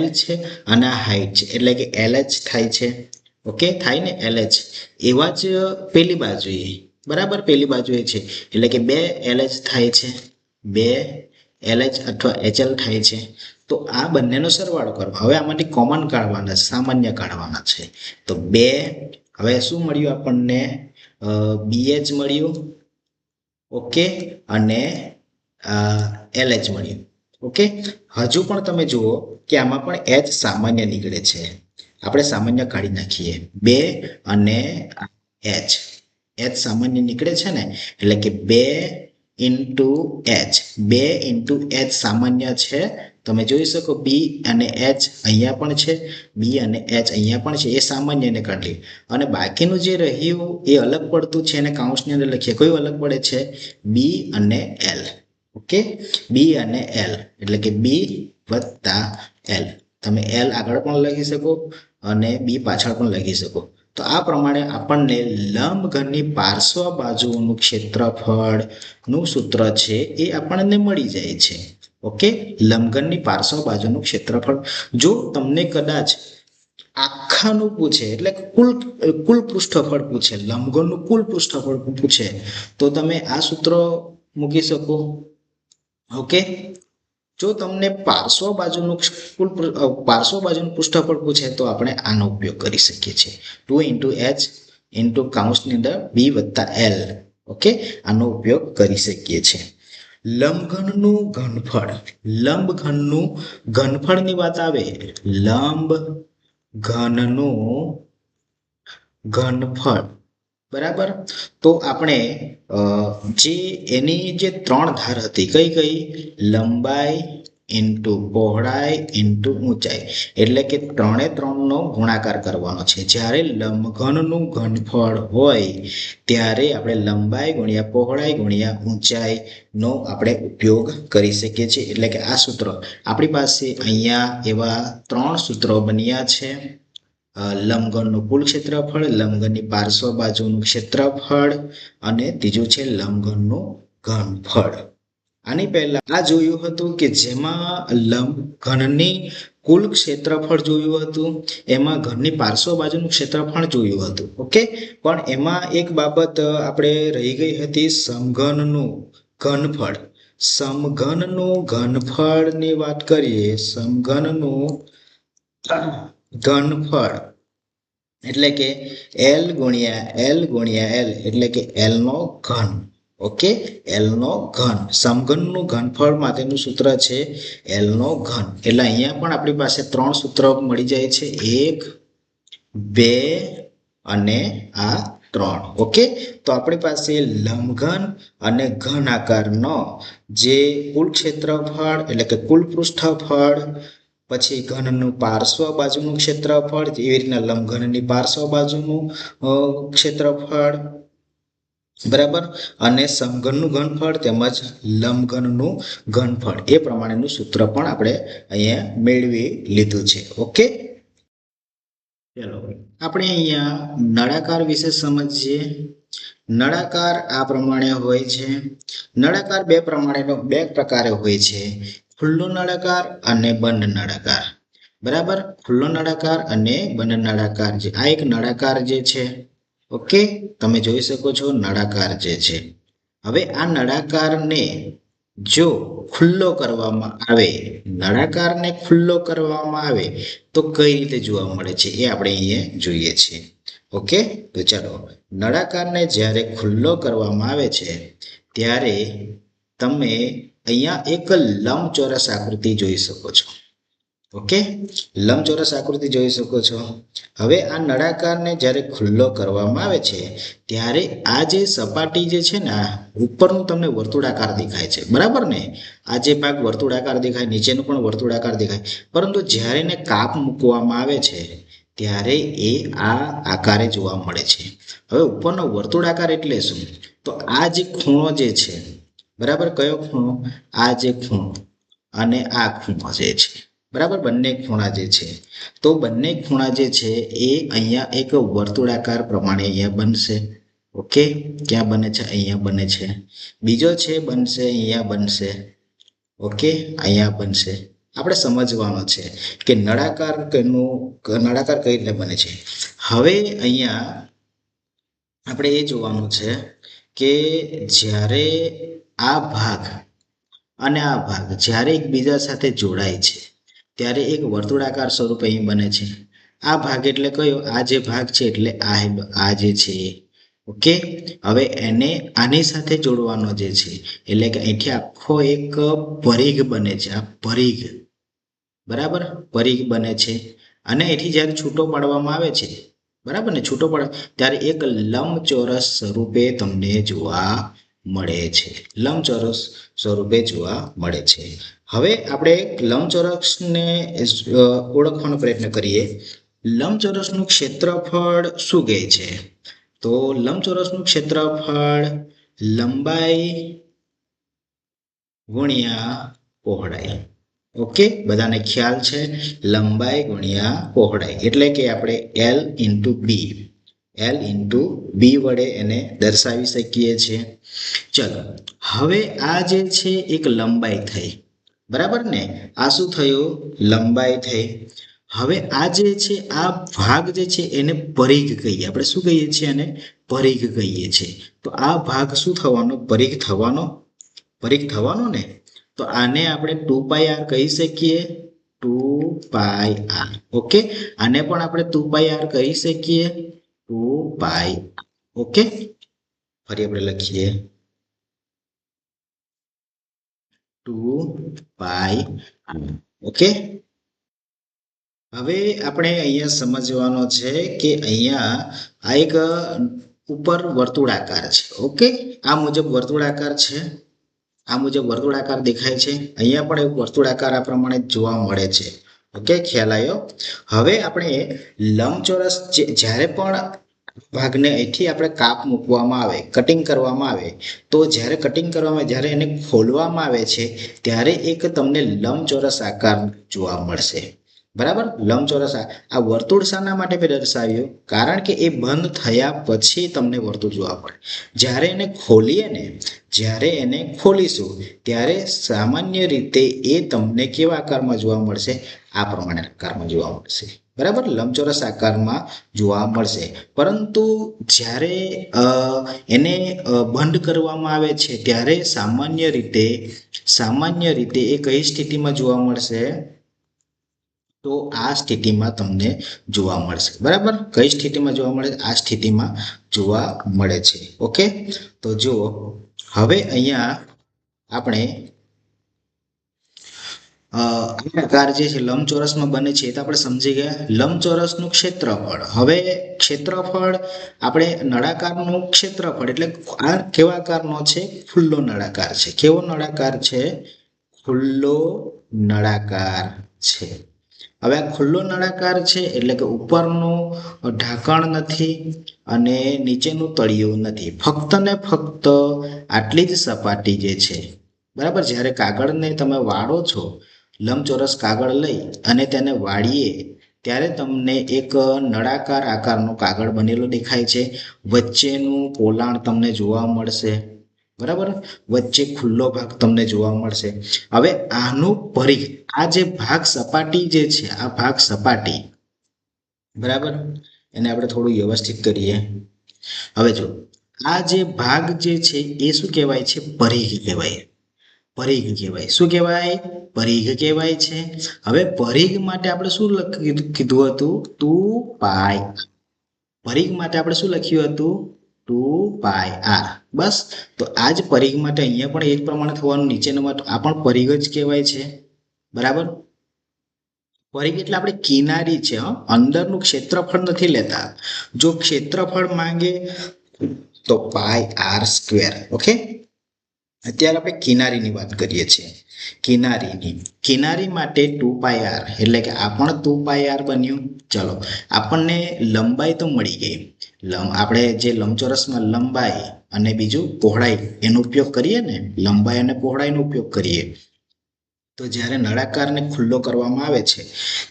L છે અને આ હાઈટ છે, એટલે કે LH થાય છે. ઓકે, થાય ને LH. એવા જ પેલી બાજુએ, બરાબર, પેલી બાજુએ છે એટલે કે 2 LH થાય છે, 2 LH અથવા HL થાય છે. તો આ બંનેનો સરવાળો કરો. હવે આમાંથી કોમન કાઢવાના છે, સામાન્ય કાઢવાના છે. તો 2, હવે શું મળ્યું આપણને? BH મળ્યું. ઓકે, અને LH મળ્યું. ઓકે, હજુ પણ તમે જુઓ કે આમાં પણ H સામાન્ય નીકળે છે. આપણે સામાન્ય કાઢી નાખીએ. 2 અને H સામાન્ય નીકળે છે ને, એટલે કે 2 ઇન્ટુ H, 2 ઇન્ટુ H સામાન્ય છે. તમે જોઈ શકો B અને H અહીંયા પણ છે, B અને H અહીંયા પણ છે, એ સામાન્યને કાઢી. અને બાકીનું જે રહ્યું એ અલગ પડતું છે, એને કાઉન્સની અંદર લખીએ. કયું અલગ પડે છે? B અને L. ઓકે, B અને L એટલે કે B વત્તા L. તમે L આગળ પણ લખી શકો અને B પાછળ પણ લખી શકો. તો આ પ્રમાણે આપણને લંબઘનની પાર્શ્વ બાજુઓનું ક્ષેત્રફળનું સૂત્ર છે એ આપણને મળી જાય છે. ઓકે, લંબઘનની પાર્શ્વ બાજુનું ક્ષેત્રફળ. જો તમને કદાચ આખાનું પૂછે, એટલે કુલ પૃષ્ઠફળ પૂછે, લંબઘનનું કુલ પૃષ્ઠફળ પૂછે, તો તમે આ સૂત્ર મૂકી શકો. ઓકે, જો તમને પાર્શ્વ બાજુનું પૃષ્ઠફળ પૂછે તો આપણે આનો ઉપયોગ કરી શકીએ છીએ. 2 ઇન્ટુ H ઇન્ટુ કાઉન્સની અંદર B વત્તા L. ઓકે, આનો ઉપયોગ કરી શકીએ છીએ. લંબઘનનું ઘનફળની વાત આવે, લંબઘનનું ઘનફળ બરાબર. તો આપણે જે એની જે 3 ધાર હતી, કઈ લંબાઈ ઇન્ટુ પહોળાઈ ઇન્ટુ ઊંચાઈ, એટલે કે 3 નો ગુણાકાર કરવાનો છે. જ્યારે લંબઘનનું ઘનફળ હોય ત્યારે આપણે લંબાઈ ગુણ્યા પહોળાઈ ગુણ્યા ઊંચાઈનો આપણે ઉપયોગ કરી શકીએ છીએ. એટલે કે આ સૂત્ર આપણી પાસે અહીંયા એવા 3 સૂત્રો બન્યા છે. લંબઘનનું કુલ ક્ષેત્રફળ, લંબઘનની પાર્શ્વ બાજુનું ક્ષેત્રફળ અને ત્રીજું છે લંબઘનનું ઘનફળ. આની પહેલા આ જોયું હતું કે જેમાં લંબઘનની કુલ ક્ષેત્રફળ જોયું હતું, એમાં ઘનની પાર્શ્વ બાજુનું ક્ષેત્રફળ જોયું હતું. ઓકે, પણ એમાં એક બાબત આપણે રહી ગઈ હતી, સમઘનનું ઘનફળની વાત કરીએ. સમઘનનું ઘનફળ એટલે કે L ગુણ્યા L એટલે કે L નો ઘન. ઓકે, L નો ઘન. સમઘનનું ઘનફળ માટેનું સૂત્ર છે L નો ઘન. એટલે અહીંયા પણ આપણી પાસે 3 સૂત્ર મળી જાય છે, 1, 2 અને આ 3. ઓકે, તો આપણી પાસે લંબઘન અને ઘન આકારનો જે કુલ ક્ષેત્રફળ એટલે કે કુલ પૃષ્ઠફળ, પછી ઘનનું પાર્શ્વ બાજુનું ક્ષેત્રફળ, એવી રીતના લંબઘનની પાર્શ્વ બાજુનું ક્ષેત્રફળ બરાબર, અને સમઘનનું ઘનફળ તેમજ લંબઘનનું ઘનફળ, એ પ્રમાણેનું સૂત્ર પણ આપણે અહીંયા મેળવી લીધું છે. ઓકે, ચલો આપણે અહીંયા નળાકાર વિશે સમજીએ. નળાકાર આ પ્રમાણે હોય છે. નળાકાર બે પ્રકારે હોય છે, ખુલ્લો નળાકાર અને બંધ નળાકાર. બરાબર, ખુલ્લો નળાકાર અને બંધ નળાકાર. આ એક નળાકાર જે છે, ઓકે, તમે જોઈ શકો છો નળાકાર જે છે. હવે આ નળાકારને જો ખુલ્લો કરવામાં આવે, નળાકારને ખુલ્લો કરવામાં આવે તો કઈ રીતે જોવા મળે છે એ આપણે અહીંયા જોઈએ છીએ. ઓકે, તો ચાલો, નળાકારને જ્યારે ખુલ્લો કરવામાં આવે છે ત્યારે તમે અહીંયા એક લંબચોરસ આકૃતિ જોઈ શકો છો. ઓકે, લંબચોરસ આકૃતિ જોઈ શકો છો. હવે આ નળાકારને જ્યારે ખુલ્લો કરવામાં આવે છે ત્યારે આ જે સપાટી જે છે ને આ ઉપરનું તમને વર્તુળાકાર દેખાય છે, બરાબર ને? આ જે ભાગ વર્તુળાકાર દેખાય, નીચેનું પણ વર્તુળાકાર દેખાય, પરંતુ જ્યારે એને કાપ મૂકવામાં આવે છે ત્યારે એ આ આકારે જોવા મળે છે. હવે ઉપરનો વર્તુળાકાર એટલે શું? તો આ જે ખૂણો જે છે, બરાબર, કયો ખૂણો? આ જે ખૂણો અને આ ખૂણો જે છે, બરાબર, બંને ખૂણા જે છે, તો બંને ખૂણા જે છે એ અહીંયા એક વર્તુળાકાર પ્રમાણે અહીંયા બનશે. ઓકે, ક્યાં બને છે? અહીંયા બને છે. બીજો છે બનશે, અહીંયા બનશે. ઓકે, અહીંયા બનશે. આપણે સમજવાનું છે કે નળાકાર કઈ રીતે બને છે. હવે અહીંયા આપણે એ જોવાનું છે કે જ્યારે આ ભાગ અને આ ભાગ જ્યારે એકબીજા સાથે જોડાય છે ત્યારે એક વર્તુળાકાર સ્વરૂપ અહીં બને છે. આ ભાગ એટલે કયો? આ જે ભાગ છે એટલે આ જે છે. ઓકે, હવે એને આની સાથે જોડવાનો જે છે એટલે કે અહીંથી આખો એક પરિઘ બને છે. આ પરિઘ, બરાબર, પરિઘ બને છે. અને એથી જ્યારે છૂટો પાડવામાં આવે છે, બરાબર ને, છૂટો પડે ત્યારે એક લંબચોરસ સ્વરૂપે તમને જોવા મળે છે. લંબચોરસ સ્વરૂપે જોવા મળે છે. હવે આપણે લંબચોરસને ઓળખવાનો પ્રયત્ન કરીએ. લંબચોરસનું ક્ષેત્રફળ શું કહે છે? તો લંબચોરસનું ક્ષેત્રફળ લંબાઈ ગુણ્યા પહોળાઈ. ઓકે, બધાને ખ્યાલ છે? લંબાઈ ગુણ્યા પહોળાઈ એટલે કે આપણે L ઇન્ટુ બી વડે એને દર્શાવી શકીએ છીએ. ચલો, હવે આ જે છે એક લંબાઈ થઈ, બરાબર ને? આ શું થયું? લંબાઈ થઈ. હવે આ જે છે આ ભાગ જે છે એને પરિઘ કહીએ. આપણે શું કહીએ છીએ? એને પરિઘ કહીએ છીએ. તો આ ભાગ શું થવાનો? પરિઘ થવાનો ને? તો આને આપણે 2πr કહી શકીએ. 2πr. ઓકે, આને પણ આપણે 2πr કહી શકીએ. 2πr. ઓકે, ફરી આપણે લખીએ 2πr. ઓકે, હવે આપણે અહીંયા સમજવાનો છે કે અહીંયા આ એક ઉપર વર્તુળાકાર છે. ઓકે, આ મુજબ વર્તુળાકાર છે. આ મુજબ વર્તુળાકાર દેખાય છે. અહીંયા પણ એક વર્તુળાકાર આ પ્રમાણે જોવા મળે છે. ઓકે, ખ્યાલ આવ્યો? હવે આપણે લંબચોરસ જ્યારે પણ ભાગને અહીંથી આપણે કાપ મૂકવામાં આવે, કટિંગ કરવામાં આવે, તો જ્યારે કટિંગ કરવામાં આવે, જ્યારે એને ખોલવામાં આવે છે ત્યારે એક તમને લંબચોરસ આકાર જોવા મળશે. બરાબર, લંબચોરસ. આ વર્તુળ શાના માટે મેં દર્શાવ્યું? કારણ કે એ બંધ થયા પછી તમને વર્તુળ જોવા મળે. જ્યારે એને ખોલીશું ત્યારે સામાન્ય રીતે એ તમને કેવા આકારમાં જોવા મળશે? આ પ્રમાણે આકારમાં જોવા મળશે. બરાબર, લંબચોરસ આકારમાં જોવા મળશે. પરંતુ જ્યારે એને બંધ કરવામાં આવે છે ત્યારે સામાન્ય રીતે એ કઈ સ્થિતિમાં જોવા મળશે? તો આ સ્થિતિમાં તમને જોવા મળશે. બરાબર, કઈ સ્થિતિમાં જોવા મળે? આ સ્થિતિમાં જોવા મળે છે. ઓકે, તો જુઓ, હવે અહીંયા આપણે આકાર જે છે લંબચોરસમાં બને છે એ તો આપણે સમજી ગયા. લંબચોરસનું ક્ષેત્રફળ. હવે ક્ષેત્રફળ આપણે નળાકારનું ક્ષેત્રફળ એટલે આ કેવા આકારનો છે? ખુલ્લો નળાકાર છે. કેવો નળાકાર છે? ખુલ્લો નળાકાર છે. હવે આ ખુલ્લો નળાકાર છે એટલે કે ઉપરનું ઢાંકણ નથી અને નીચેનું તળિયું નથી. ફક્ત ને ફક્ત આટલી જ સપાટી જે છે, બરાબર, જ્યારે કાગળને તમે વાળો છો, લંબચોરસ કાગળ લઈ અને તેને વાળીએ ત્યારે તમને એક નળાકાર આકારનો કાગળ બનેલો દેખાય છે. વચ્ચેનું પોલાણ તમને જોવા મળશે. બરાબર, વચ્ચે ખુલ્લો ભાગ તમને જોવા મળશે. હવે આનું પરિઘ, આ જે ભાગ સપાટી જે છે, આ ભાગ સપાટી, બરાબર, એને આપણે થોડું વ્યવસ્થિત કરીએ. હવે જો આ જે ભાગ જે છે એ શું કહેવાય છે? પરિઘ કહેવાય. શું કહેવાય? પરિઘ કહેવાય છે. હવે પરિઘ માટે આપણે શું કીધું હતું? 2πr. પરિઘ માટે આપણે શું લખ્યું હતું? 2πr. બસ. તો આ જ પરિઘ માટે અહીંયા પણ એ જ પ્રમાણે થવાનું. નીચેના માટે આ પણ પરિઘ જ કહેવાય છે. બરાબર. પરિઘ એટલે આપણે કિનારી છે, અંદરનું ક્ષેત્રફળ નથી લેતા. જો ક્ષેત્રફળ માંગે તો πr². ઓકે. અત્યારે આપણે કિનારીની વાત કરીએ છીએ. કિનારી માટે 2πr એટલે કે આ પણ 2πr બન્યું. ચલો, આપણને લંબાઈ તો મળી ગઈ. આપણે જે લંબચોરસમાં લંબાઈ અને બીજું પહોળાઈ એનો ઉપયોગ કરીએ ને, લંબાઈ અને પહોળાઈનો ઉપયોગ કરીએ, તો જ્યારે નળાકારને ખુલ્લો કરવામાં આવે છે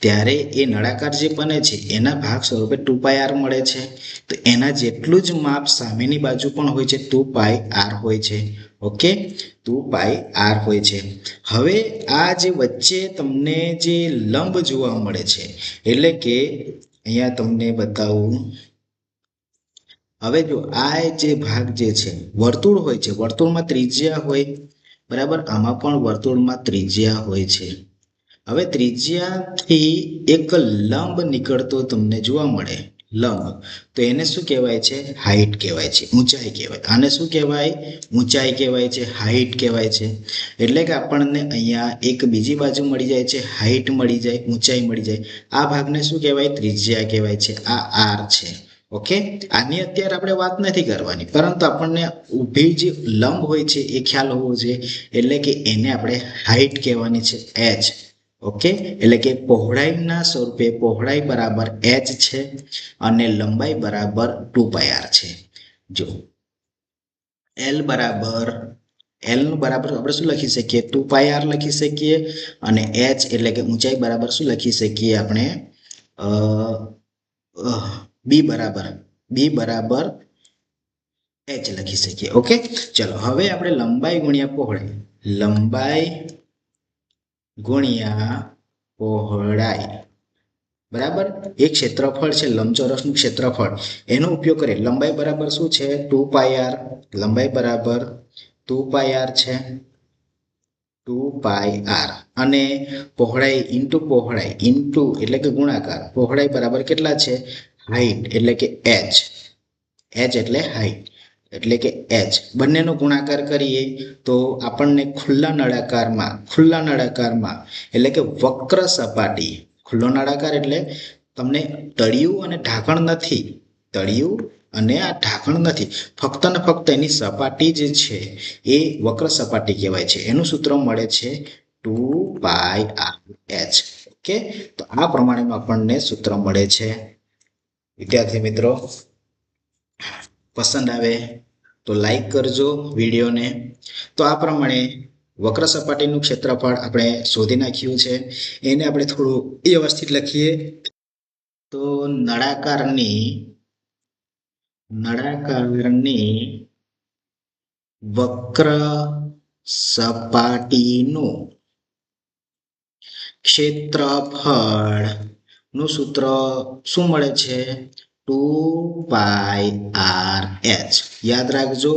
ત્યારે એ નળાકાર જે બને છે એના ભાગ સ્વરૂપે 2πr મળે છે. તો એના જેટલું જ માપ સામેની બાજુ પણ હોય છે, 2πr હોય છે. ઓકે, 2πr હોય છે. હવે આ જે વચ્ચે તમને જે લંબ જોવા મળે છે, એટલે કે અહીંયા તમને બતાવું. હવે જો આ જે ભાગ જે છે વર્તુળ હોય છે, વર્તુળમાં ત્રિજ્યા હોય. બરાબર. આમાં પણ વર્તુળમાં ત્રિજ્યા હોય છે. હવે ત્રિજ્યાથી એક લંબ નીકળતો તમને જોવા મળે, લંબ. તો એને શું કહેવાય છે? હાઈટ કહેવાય છે, ઊંચાઈ કહેવાય. આને શું કહેવાય? ઊંચાઈ કહેવાય છે, હાઈટ કહેવાય છે. એટલે કે આપણને અહીંયા એક બીજી બાજુ મળી જાય છે, હાઈટ મળી જાય, ઊંચાઈ મળી જાય. આ ભાગને શું કહેવાય? ત્રિજ્યા કહેવાય છે. આ આર છે. ઓકે. આની અત્યારે આપણે વાત નથી કરવાની, પરંતુ આપણને ઊભી જે લંબ હોય છે એ ખ્યાલ હોવો જોઈએ. એટલે કે એને આપણે હાઈટ કહેવાની છે, એચ. ઓકે. એટલે કે પહોળાઈના સ્વરૂપે પહોળાઈ બરાબર એચ છે અને લંબાઈ બરાબર 2πr છે. જો એલ નું બરાબર આપણે શું લખી શકીએ? 2πr લખી શકીએ. અને એચ એટલે કે ઊંચાઈ બરાબર શું લખી શકીએ આપણે? બી બરાબર એચ લખી શકીએ. ઓકે. ચલો, હવે આપણે લંબાઈ ગુણ્યા પહોળાઈ, લંબાઈ ગુણ્યા પહોળાઈ બરાબર એક ક્ષેત્રફળ છે, લંબચોરસનું ક્ષેત્રફળ, એનો ઉપયોગ કરીએ. લંબાઈ બરાબર શું છે? 2πr. લંબાઈ બરાબર 2πr છે, 2πr. અને પહોળાઈ ઇન્ટુ એટલે કે ગુણાકાર. પહોળાઈ બરાબર કેટલા છે? હાઈટ એટલે કે એચ. એચ એટલે હાઈટ એટલે કે એચ. બંનેનો ગુણાકાર કરીએ તો આપણને ખુલ્લા નળાકારમાં એટલે કે વક્ર સપાટી. ખુલ્લો નળાકાર એટલે તમને તળિયું અને ઢાંકણ નથી. તળિયું અને આ ઢાંકણ નથી, ફક્ત ને ફક્ત એની સપાટી જે છે એ વક્ર સપાટી કહેવાય છે. એનું સૂત્ર મળે છે 2πr(h). ઓકે. તો આ પ્રમાણેનું આપણને સૂત્ર મળે છે. વિદ્યાર્થી મિત્રો, પસંદ આવે તો લાઈક કરજો વિડીયોને. તો આ પ્રમાણે વક્ર સપાટીનું ક્ષેત્રફળ આપણે શોધી નાખ્યું છે. એને આપણે થોડું વ્યવસ્થિત લખીએ તો નળાકારની વક્ર સપાટીનું ક્ષેત્રફળ નું સૂત્ર શું મળે છે? 2πr(h). યાદ રાખજો,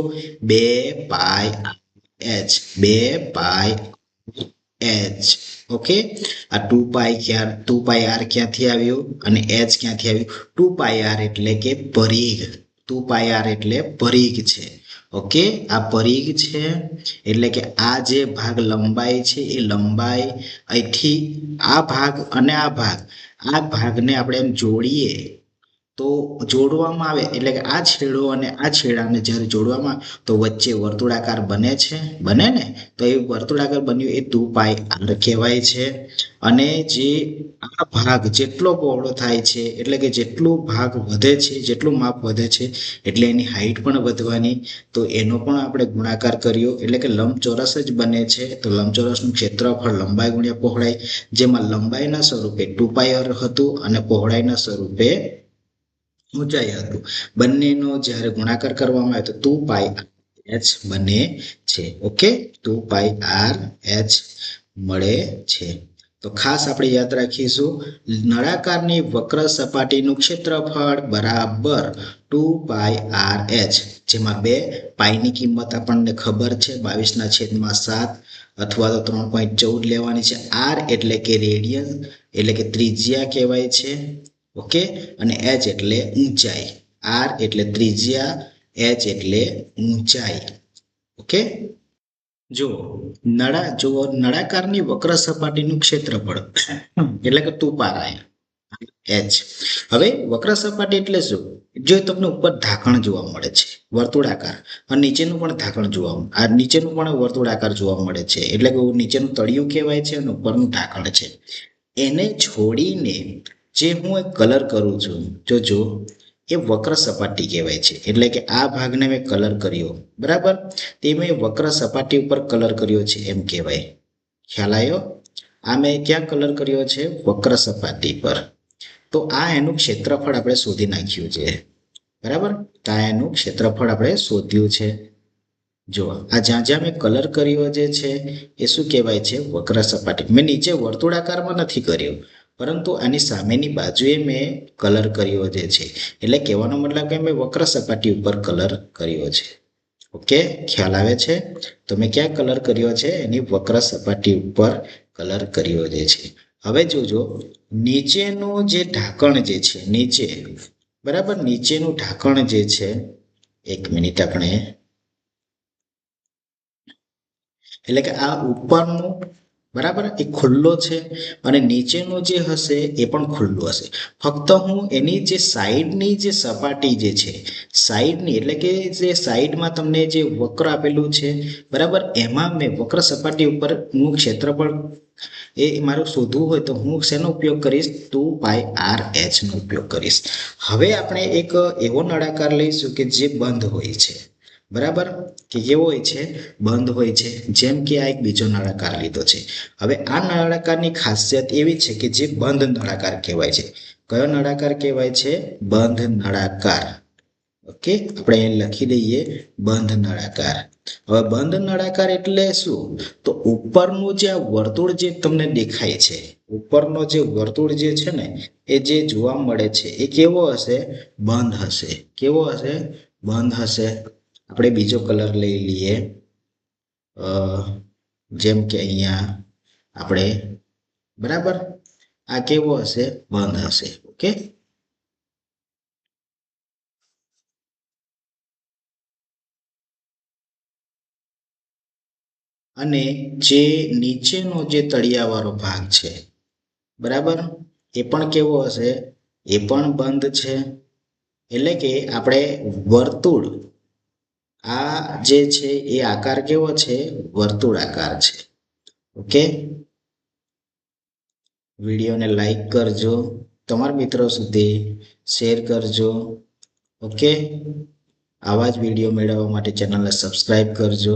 2πr(h). ઓકે. આ 2πr ક્યાંથી આવ્યું અને h ક્યાંથી આવ્યું? 2πr એટલે કે પરિઘ. 2πr એટલે પરિઘ છે. ઓકે. આ પરિઘ છે એટલે કે આ જે ભાગ લંબાઈ છે એ લંબાઈ અહીંથી આ ભાગ અને આ ભાગને આપણે એમ જોડીએ તો જોડવામાં આવે એટલે કે આ છેડો અને આ છેડાને જ્યારે જોડવામાં તો વચ્ચે વર્તુળાકાર બને ને? તો એ વર્તુળાકાર બન્યું એ 2πr કહેવાય છે. અને જે આ ભાગ જેટલો પહોળો થાય છે એટલે કે જેટલો ભાગ વધે છે, જેટલું માપ વધે છે એટલે એની હાઈટ પણ વધવાની. તો એનો પણ આપણે ગુણાકાર કર્યો એટલે કે લંબચોરસ જ બને છે. તો લંબચોરસનું ક્ષેત્રફળ લંબાઈ ગુણ્યા પહોળાઈ, જેમાં લંબાઈના સ્વરૂપે 2πr હતું અને પહોળાઈના સ્વરૂપે ઊંચાઈ હતું. બંનેનો જ્યારે ગુણાકાર કરવામાં આવે તો 2πr(h) બને છે. ઓકે. 2πr(h) મળે છે. તો ખાસ આપણે યાદ રાખીશું, નળાકારની વક્ર સપાટીનું ક્ષેત્રફળ બરાબર 2πr(h), જેમાં 2 પાઈની કિંમત આપણને ખબર છે 22/7 અથવા તો 3.14 લેવાની છે. r એટલે કે રેડિયન એટલે કે ત્રિજ્યા કહેવાય છે. ઓકે. અને h એટલે ઊંચાઈ. r એટલે ત્રિજ્યા એચ એટલે ઊંચાઈ. ઓકે, જુઓ નળાકારની વક્ર સપાટીનું ક્ષેત્રફળ એટલે કે 2πr એચ. હવે વક્ર સપાટી એટલે શું? જો તમને ઉપર ઢાંકણ જોવા મળે છે વર્તુળાકાર, અને નીચેનું પણ ઢાંકણ નીચેનું પણ વર્તુળાકાર જોવા મળે છે, એટલે કે નીચેનું તળિયું કહેવાય છે અને ઉપરનું ઢાંકણ છે. એને છોડીને જે હું એક કલર કરું છું, જો એ વક્ર સપાટી કહેવાય છે. એટલે કે આ ભાગને મેં કલર કર્યો, બરાબર, તે મેં વક્ર સપાટી ઉપર કલર કર્યો છે એમ કહેવાય. ખ્યાલ આવ્યો? આ મેં ક્યાં કલર કર્યો છે? વક્ર સપાટી પર. તો આ એનું ક્ષેત્રફળ આપણે શોધી નાખ્યું છે, બરાબર. તો આ એનું ક્ષેત્રફળ આપણે શોધ્યું છે. જો આ જ્યાં મેં કલર કર્યો જે છે એ શું કહેવાય છે? વક્ર સપાટી. મેં નીચે વર્તુળાકારમાં નથી કર્યો, પરંતુ આની સામેની બાજુએ મેં કલર કર્યો જે છે, એટલે કહેવાનો મતલબ કે મેં વક્ર સપાટી ઉપર કલર કર્યો છે. ઓકે, ખ્યાલ આવે છે? તો મેં ક્યાં કલર કર્યો છે? એની વક્ર સપાટી ઉપર કલર કર્યો જે છે. હવે જોજો નીચેનું જે ઢાંકણ જે છે નીચે, બરાબર, નીચેનું ઢાંકણ જે છે, એક મિનિટ, આપણે એટલે કે આ ઉપરનું, બરાબર, એ ખુલ્લો છે અને નીચેનું જે હશે એ પણ ખુલ્લું હશે. ફક્ત હું એની જે સાઈડની જે સપાટી જે છે, સાઈડની એટલે કે જે સાઈડમાં તમને જે વક્ર આપેલું છે, બરાબર, એમાં મેં વક્ર સપાટી ઉપર હું ક્ષેત્રફળ એ મારું શોધવું હોય તો હું શેનો ઉપયોગ કરીશ? 2πr નો ઉપયોગ કરીશ. હવે આપણે એક એવો નળાકાર લઈશું કે જે બંધ હોય છે, બરાબર, કે કેવો હોય છે? બંધ હોય છે. જેમ કે આ એક બીજો નળાકાર લીધો છે. હવે આ નળાકારની ખાસિયત એવી છે કે જે બંધ નળાકાર કહેવાય છે. કયો નળાકાર કહેવાય છે? બંધ નળાકાર. ઓકે, આપણે અહીં લખી દઈએ બંધ નળાકાર. હવે બંધ નળાકાર એટલે શું? તો ઉપરનું જે આ વર્તુળ જે તમને દેખાય છે, ઉપરનો જે વર્તુળ જે છે ને એ જે જોવા મળે છે એ કેવો હશે? બંધ હશે. કેવો હશે? બંધ હશે. આપણે બીજો કલર લઈ લઈએ, જેમ કે અહીંયા આપણે, બરાબર, આ કેવો હશે? બંધ હશે. ઓકે, અને જે નીચેનો જે તળિયાવાળો ભાગ છે, બરાબર, એ પણ કેવો હશે? એ પણ બંધ છે. એટલે કે આપણે વર્તુળ, આ જે છે એ આકાર કેવો છે? વર્તુળાકાર છે. ઓકે, વિડીયોને લાઈક કરજો, તમારા મિત્રો સુધી શેર કરજો. ઓકે, આવા જ વિડીયો મેળવવા માટે ચેનલને સબસ્ક્રાઈબ કરજો.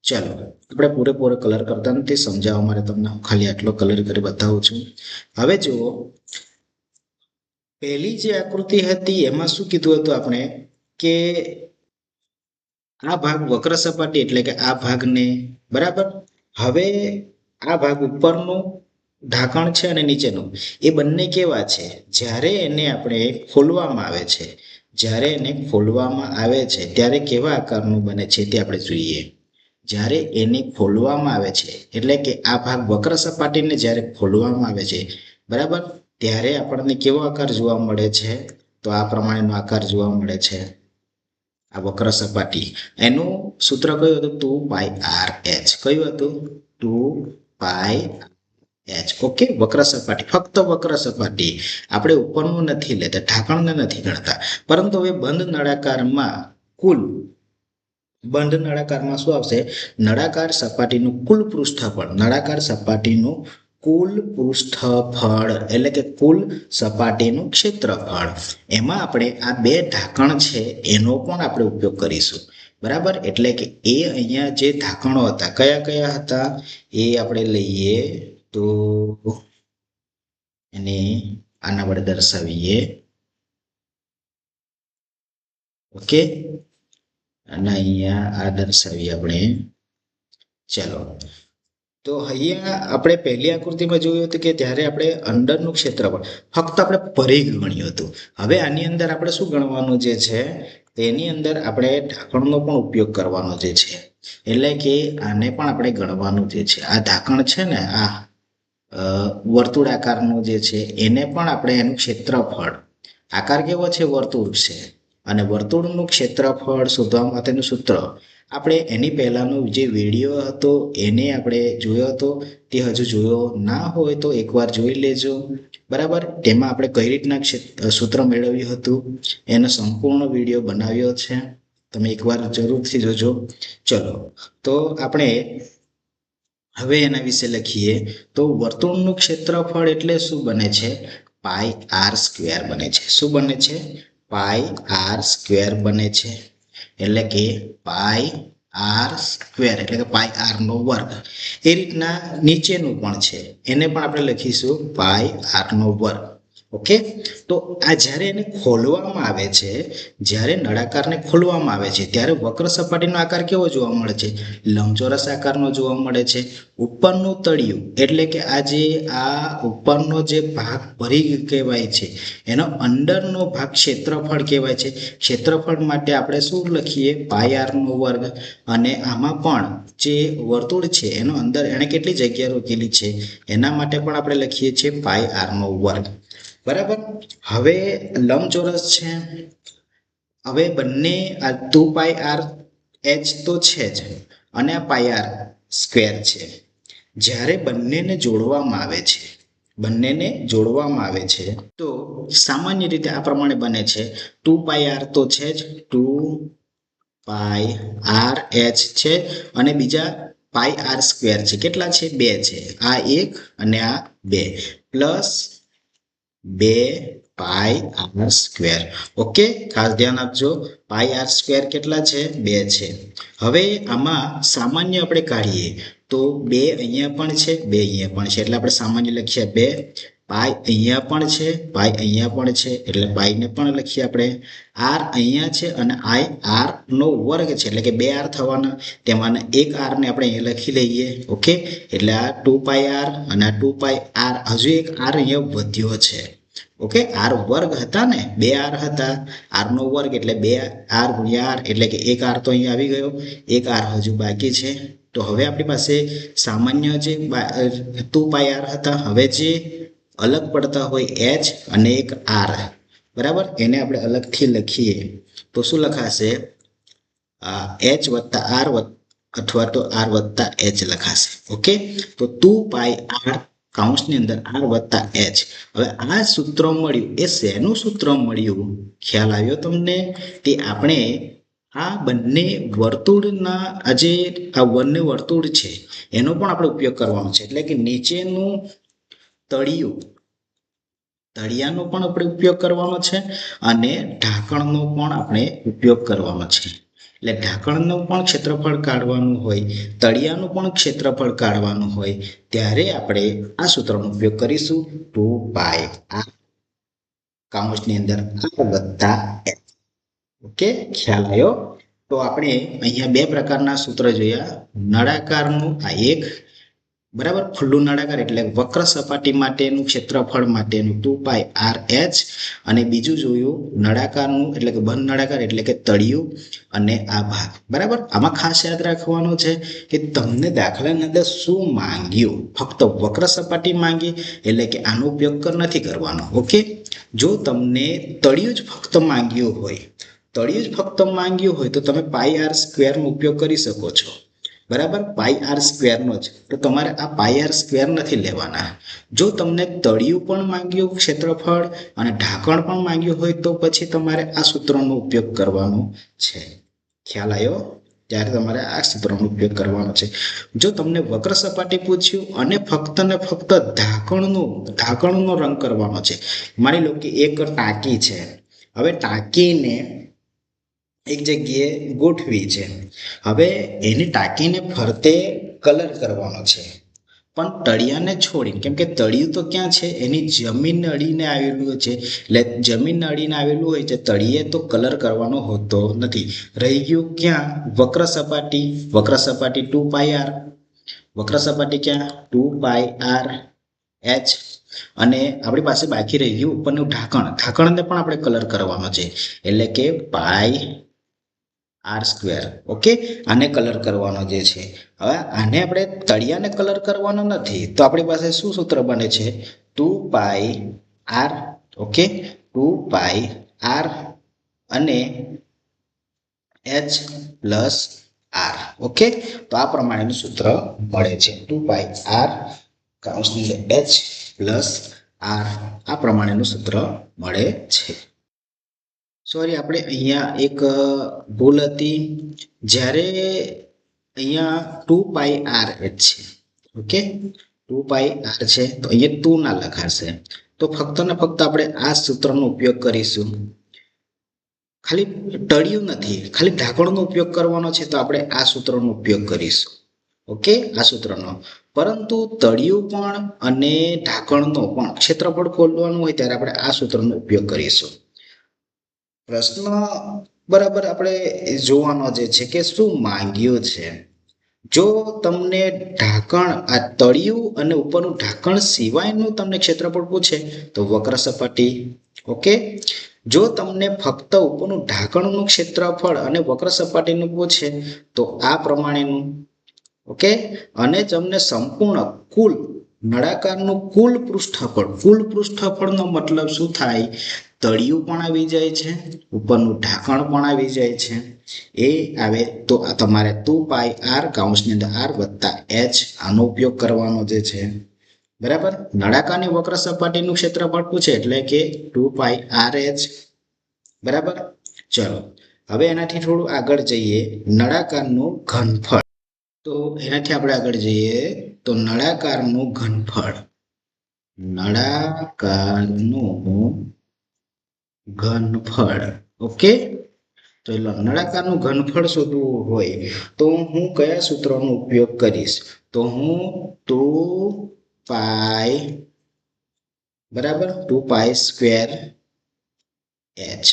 ચાલો, આપણે પૂરેપૂરો કલર કરતા નથી, સમજાવવા માટે તમને ખાલી આટલો કલર કરી બતાવું છું. હવે જુઓ, પહેલી જે આકૃતિ હતી એમાં શું કીધું હતું આપણે? કે આ ભાગ વક્ર સપાટી એટલે કે આ ભાગને, બરાબર. હવે આ ભાગ ઉપરનું ઢાંકણ છે અને નીચેનું, એ બંને કેવા છે? જ્યારે એને આપણે ખોલવામાં આવે છે, જ્યારે એને ખોલવામાં આવે છે ત્યારે કેવા આકારનું બને છે તે આપણે જોઈએ. જ્યારે એને ખોલવામાં આવે છે એટલે કે આ ભાગ વક્ર સપાટીને જ્યારે ખોલવામાં આવે છે, બરાબર, ત્યારે આપણને કેવો આકાર જોવા મળે છે? તો આ પ્રમાણેનો આકાર જોવા મળે છે. આ વક્ર સપાટી, એનું સૂત્ર કયું હતું? 2πr. કયું હતું? 2πr. ઓકે, વક્ર સપાટી, ફક્ત વક્ર સપાટી. આપણે ઉપરનું નથી લેતા, ઢાંકણને નથી ગણતા. પરંતુ હવે બંધ નળાકારમાં બંધ નળાકારમાં શું આવશે? નળાકાર સપાટીનું કુલ પૃષ્ઠફળ, નળાકાર સપાટીનું કુલ પૃષ્ઠફળ એટલે કે કુલ સપાટીનું ક્ષેત્રફળ. એમાં આપણે આ બે ઢાંકણ છે એનો પણ આપણે ઉપયોગ કરીશું, બરાબર. એટલે કે એ અહીંયા જે ઢાંકણો હતા, કયા કયા હતા એ આપણે લઈએ તો એને આના વડે દર્શાવીએ. ઓકે, અને અહીંયા આ દર્શાવીએ આપણે. ચાલો, તો અહીંયા આપણે પહેલી આકૃતિમાં જોયું હતું કે ત્યારે આપણે અંદરનું ક્ષેત્રફળ ફક્ત આપણે પરિઘ ગણ્યું હતું. હવે આની અંદર આપણે શું ગણવાનું જે છે? તેની અંદર આપણે ઢાંકણનો પણ ઉપયોગ કરવાનો જે છે, એટલે કે આને પણ આપણે ગણવાનું જે છે. આ ઢાંકણ છે ને, આ વર્તુળાકારનું જે છે એને પણ આપણે એનું ક્ષેત્રફળ, આકાર કેવો છે? વર્તુળ છે, અને વર્તુળનું ક્ષેત્રફળ શોધવા માટેનું સૂત્ર આપણે એની પહેલાંનો જે વિડીયો હતો એને આપણે જોયો હતો. તે હજુ જોયો ના હોય તો એકવાર જોઈ લેજો. બરાબર, તેમાં આપણે કઈ રીતના સૂત્ર મેળવ્યું હતું એનો સંપૂર્ણ વિડીયો બનાવ્યો છે. તમે એકવાર જરૂરથી જોજો. ચલો, તો આપણે હવે એના વિશે લખીએ. તો વર્તુળનું ક્ષેત્રફળ એટલે શું બને છે? પાઈ આર સ્ક્વેર બને છે. શું બને છે? પાઈ આર સ્ક્વેર બને છે. એટલે કે પાઈ આર સ્ક્વેર એટલે કે પાઈ આર નો વર્ગ. એ રીતના નીચેનું પણ છે, એને પણ આપણે લખીશું પાઈ આર નો વર્ગ. ઓકે, તો આ જ્યારે એને ખોલવામાં આવે છે, જ્યારે નળાકારને ખોલવામાં આવે છે ત્યારે વક્ર સપાટીનો આકાર કેવો જોવા મળે છે? લંબચોરસ આકારનો જોવા મળે છે. ઉપરનું તળિયું એટલે કે આ ઉપરનો જે ભાગ ભરી કહેવાય છે એનો અંદરનો ભાગ ક્ષેત્રફળ કહેવાય છે. ક્ષેત્રફળ માટે આપણે શું લખીએ? પાઈ આર નો વર્ગ. અને આમાં પણ જે વર્તુળ છે એનો અંદર એને કેટલી જગ્યા રોકેલી છે એના માટે પણ આપણે લખીએ છીએ પાઈ આર નો વર્ગ. બરાબર, હવે લંબચોરસ છે. હવે બંને આ 2 પાઈ આર એચ તો છે જ અને આ પાઈ આર સ્ક્વેર છે. જ્યારે બંનેને જોડવામાં આવે છે તો સામાન્ય રીતે આ પ્રમાણે બને છે. 2 પાઈ આર તો છે જ, 2 પાઈ આર એચ છે અને બીજા પાઈ આર સ્ક્વેર છે. કેટલા છે? 2 છે. આ 1 અને આ 2 પ્લસ 2 પાઈ આર સ્ક્વેર. ઓકે, ખાસ ધ્યાન આપજો. પાઈ આર સ્ક્વેર કેટલા છે? 2 છે. હવે આમાં સામાન્ય આપણે કાઢીએ તો 2 અહીંયા પણ છે, 2 અહીંયા પણ છે, એટલે આપણે સામાન્ય લખીએ 2. પાઈ અહીંયા પણ છે, પાઈ અહીંયા પણ છે, એટલે પાઈને પણ લખીએ આપણે. આર અહીંયા છે અને આ આર નો વર્ગ છે એટલે કે 2 આર થવાના. તેમાંના એક આર ને આપણે અહીંયા લખી લઈએ. ઓકે, એટલે આ 2 પાઈ આર અને આ 2 પાઈ આર. હજુ એક આર અહીંયા વધ્યો છે. ઓકે, આર વર્ગ હતા ને, 2 આર હતા. આર નો વર્ગ એટલે 2 આર ગુણ્યા આર એટલે કે એક આર તો અહીંયા આવી ગયો. એક આર હજુ બાકી છે. તો હવે આપણી પાસે સામાન્ય જે 2 પાઈ આર હતા, હવે જે અલગ પડતા હોય એચ અને એક આર, બરાબર, એને આપણે અલગથી લખીએ તો શું લખાશે? એચ વત્તા આર અથવા તો આર વત્તા એચ લખાશે. ઓકે, તો 2 પાઈ આર કૌંસની અંદર આર વત્તા એચ. હવે આ સૂત્ર મળ્યું એ શેનું સૂત્ર મળ્યું? ખ્યાલ આવ્યો તમને? તે આપણે આ બંને વર્તુળના આ બંને વર્તુળ છે એનો પણ આપણે ઉપયોગ કરવાનો છે. એટલે કે નીચેનું તળિયાનો પણ આપણે ઉપયોગ કરવાનો છે અને ઢાંકણનો પણ આપણે ઉપયોગ કરવાનો છે. એટલે ઢાંકણનું પણ ક્ષેત્રફળ કાઢવાનું હોય, તળિયાનું પણ ક્ષેત્રફળ કાઢવાનું હોય ત્યારે આપણે આ સૂત્રનો ઉપયોગ કરીશું. 2 પાઈ આર કૌંસની અંદર આર વત્તા એચ. ઓકે, ખ્યાલ આવ્યો? તો આપણે અહીંયા 2 પ્રકારના સૂત્ર જોયા. નળાકારનું આ એક, બરાબર, ખુલ્લું નળાકાર એટલે વક્ર સપાટી માટેનું ક્ષેત્રફળ માટેનું 2 પાઈ આર એચ, અને બીજું જોયું નળાકારનું એટલે કે બંધ નળાકાર એટલે કે તળિયું અને આ ભાગ. બરાબર, આમાં ખાસ યાદ રાખવાનું છે કે તમને દાખલાની અંદર શું માંગ્યું? ફક્ત વક્ર સપાટી માંગી એટલે કે આનો ઉપયોગ નથી કરવાનો. ઓકે, જો તમને તળિયું જ ફક્ત માંગ્યું હોય તો તમે પાઈ આર સ્ક્વેરનો ઉપયોગ કરી શકો છો. બરાબર, પાઈ આર સ્ક્વેરનો જ, તો તમારે આ પાઈ આર સ્ક્વેર નથી લેવાના. જો તમને તળિયું પણ માંગ્યું ક્ષેત્રફળ અને ઢાંકણ પણ માંગ્યું હોય તો પછી તમારે આ સૂત્રનો ઉપયોગ કરવાનો છે. ખ્યાલ આવ્યો? ત્યારે તમારે આ સૂત્રનો ઉપયોગ કરવાનો છે. જો તમને વક્ર સપાટી પૂછ્યું અને ફક્ત ને ફક્ત ઢાંકણનો રંગ કરવાનો છે, માની લો કે એક ટાંકી છે. હવે ટાંકીને એક જગ્યાએ ગોઠવી છે. હવે એની ટાંકીને ફરતે કલર કરવાનો છે પણ તળિયાને છોડીને, કેમ કે તળિયું તો ક્યાં છે? એની જમીન અડીને આવેલું છે. એટલે જમીન અડીને આવેલું હોય છે, તળિયે તો કલર કરવાનો હોતો નથી. રહી ગયું ક્યાં? વક્ર સપાટી 2 પાઈ આર. વક્ર સપાટી ક્યાં? 2 પાઈ આર એચ. અને આપણી પાસે બાકી રહી ગયું ઉપરનું ઢાંકણને પણ આપણે કલર કરવાનો છે એટલે કે પાઈ આર સ્ક્વેર. ઓકે, આને કલર કરવાનો જે છે. હવે આને આપણે તળિયાને કલર કરવાનો નથી તો આપણી પાસે શું સૂત્ર બને છે? 2 પાઈ આર. ઓકે, 2 પાઈ આર અને h પ્લસ r. ઓકે, તો આ પ્રમાણેનું સૂત્ર મળે છે 2πr કૌંસની h પ્લસ r. આ પ્રમાણેનું સૂત્ર મળે છે. સોરી, આપણે અહીંયા એક ભૂલ હતી. જ્યારે અહીંયા 2πr h છે, ઓકે, 2πr છે, તો અહીંયા 2 ના લખાશે. તો ફક્ત ને ફક્ત આપણે આ સૂત્રનો ઉપયોગ કરીશું. ખાલી તળિયું નથી, ખાલી ઢાંકણનો ઉપયોગ કરવાનો છે, તો આપણે આ સૂત્રનો ઉપયોગ કરીશું. ઓકે, આ સૂત્રનો. પરંતુ તળિયું પણ અને ઢાંકણનો પણ ક્ષેત્રફળ ખોલવાનું હોય ત્યારે આપણે આ સૂત્રનો ઉપયોગ કરીશું. પ્રશ્ન બરાબર આપણે જોવાનો જે છે કે શું માંગ્યું છે. જો તમને ઢાંકણ, આ તળિયું અને ઉપરનું ઢાંકણ સિવાયનું તમને ક્ષેત્રફળ પૂછે તો વક્ર સપાટી. ઓકે, જો તમને ફક્ત ઉપરનું ઢાંકણનું ક્ષેત્રફળ અને વક્ર સપાટીનું પૂછે તો આ પ્રમાણેનું. ઓકે, અને તમને સંપૂર્ણ કુલ નળાકારનું કુલ પૃષ્ઠફળનો મતલબ શું થાય? તળિયું પણ આવી જાય છે, ઉપરનું ઢાંકણ પણ આવી જાય છે. એ આવે તો તમારે 2πr કૌંસની અંદર r વત્તા h આનો ઉપયોગ કરવાનો જે છે. બરાબર, નળાકારની વક્ર સપાટીનું ક્ષેત્રફળ પૂછે એટલે કે 2πrh. બરાબર, ચલો હવે એનાથી થોડું આગળ જઈએ. નળાકારનું ઘનફળ. તો એનાથી આપણે આગળ જઈએ તો નળાકારનું ઘનફળ. ઓકે, તો નળાકારનું ઘનફળ શોધવું હોય તો હું કયા સૂત્રનો ઉપયોગ કરીશ? તો હું 2π બરાબર 2π સ્ક્વેર h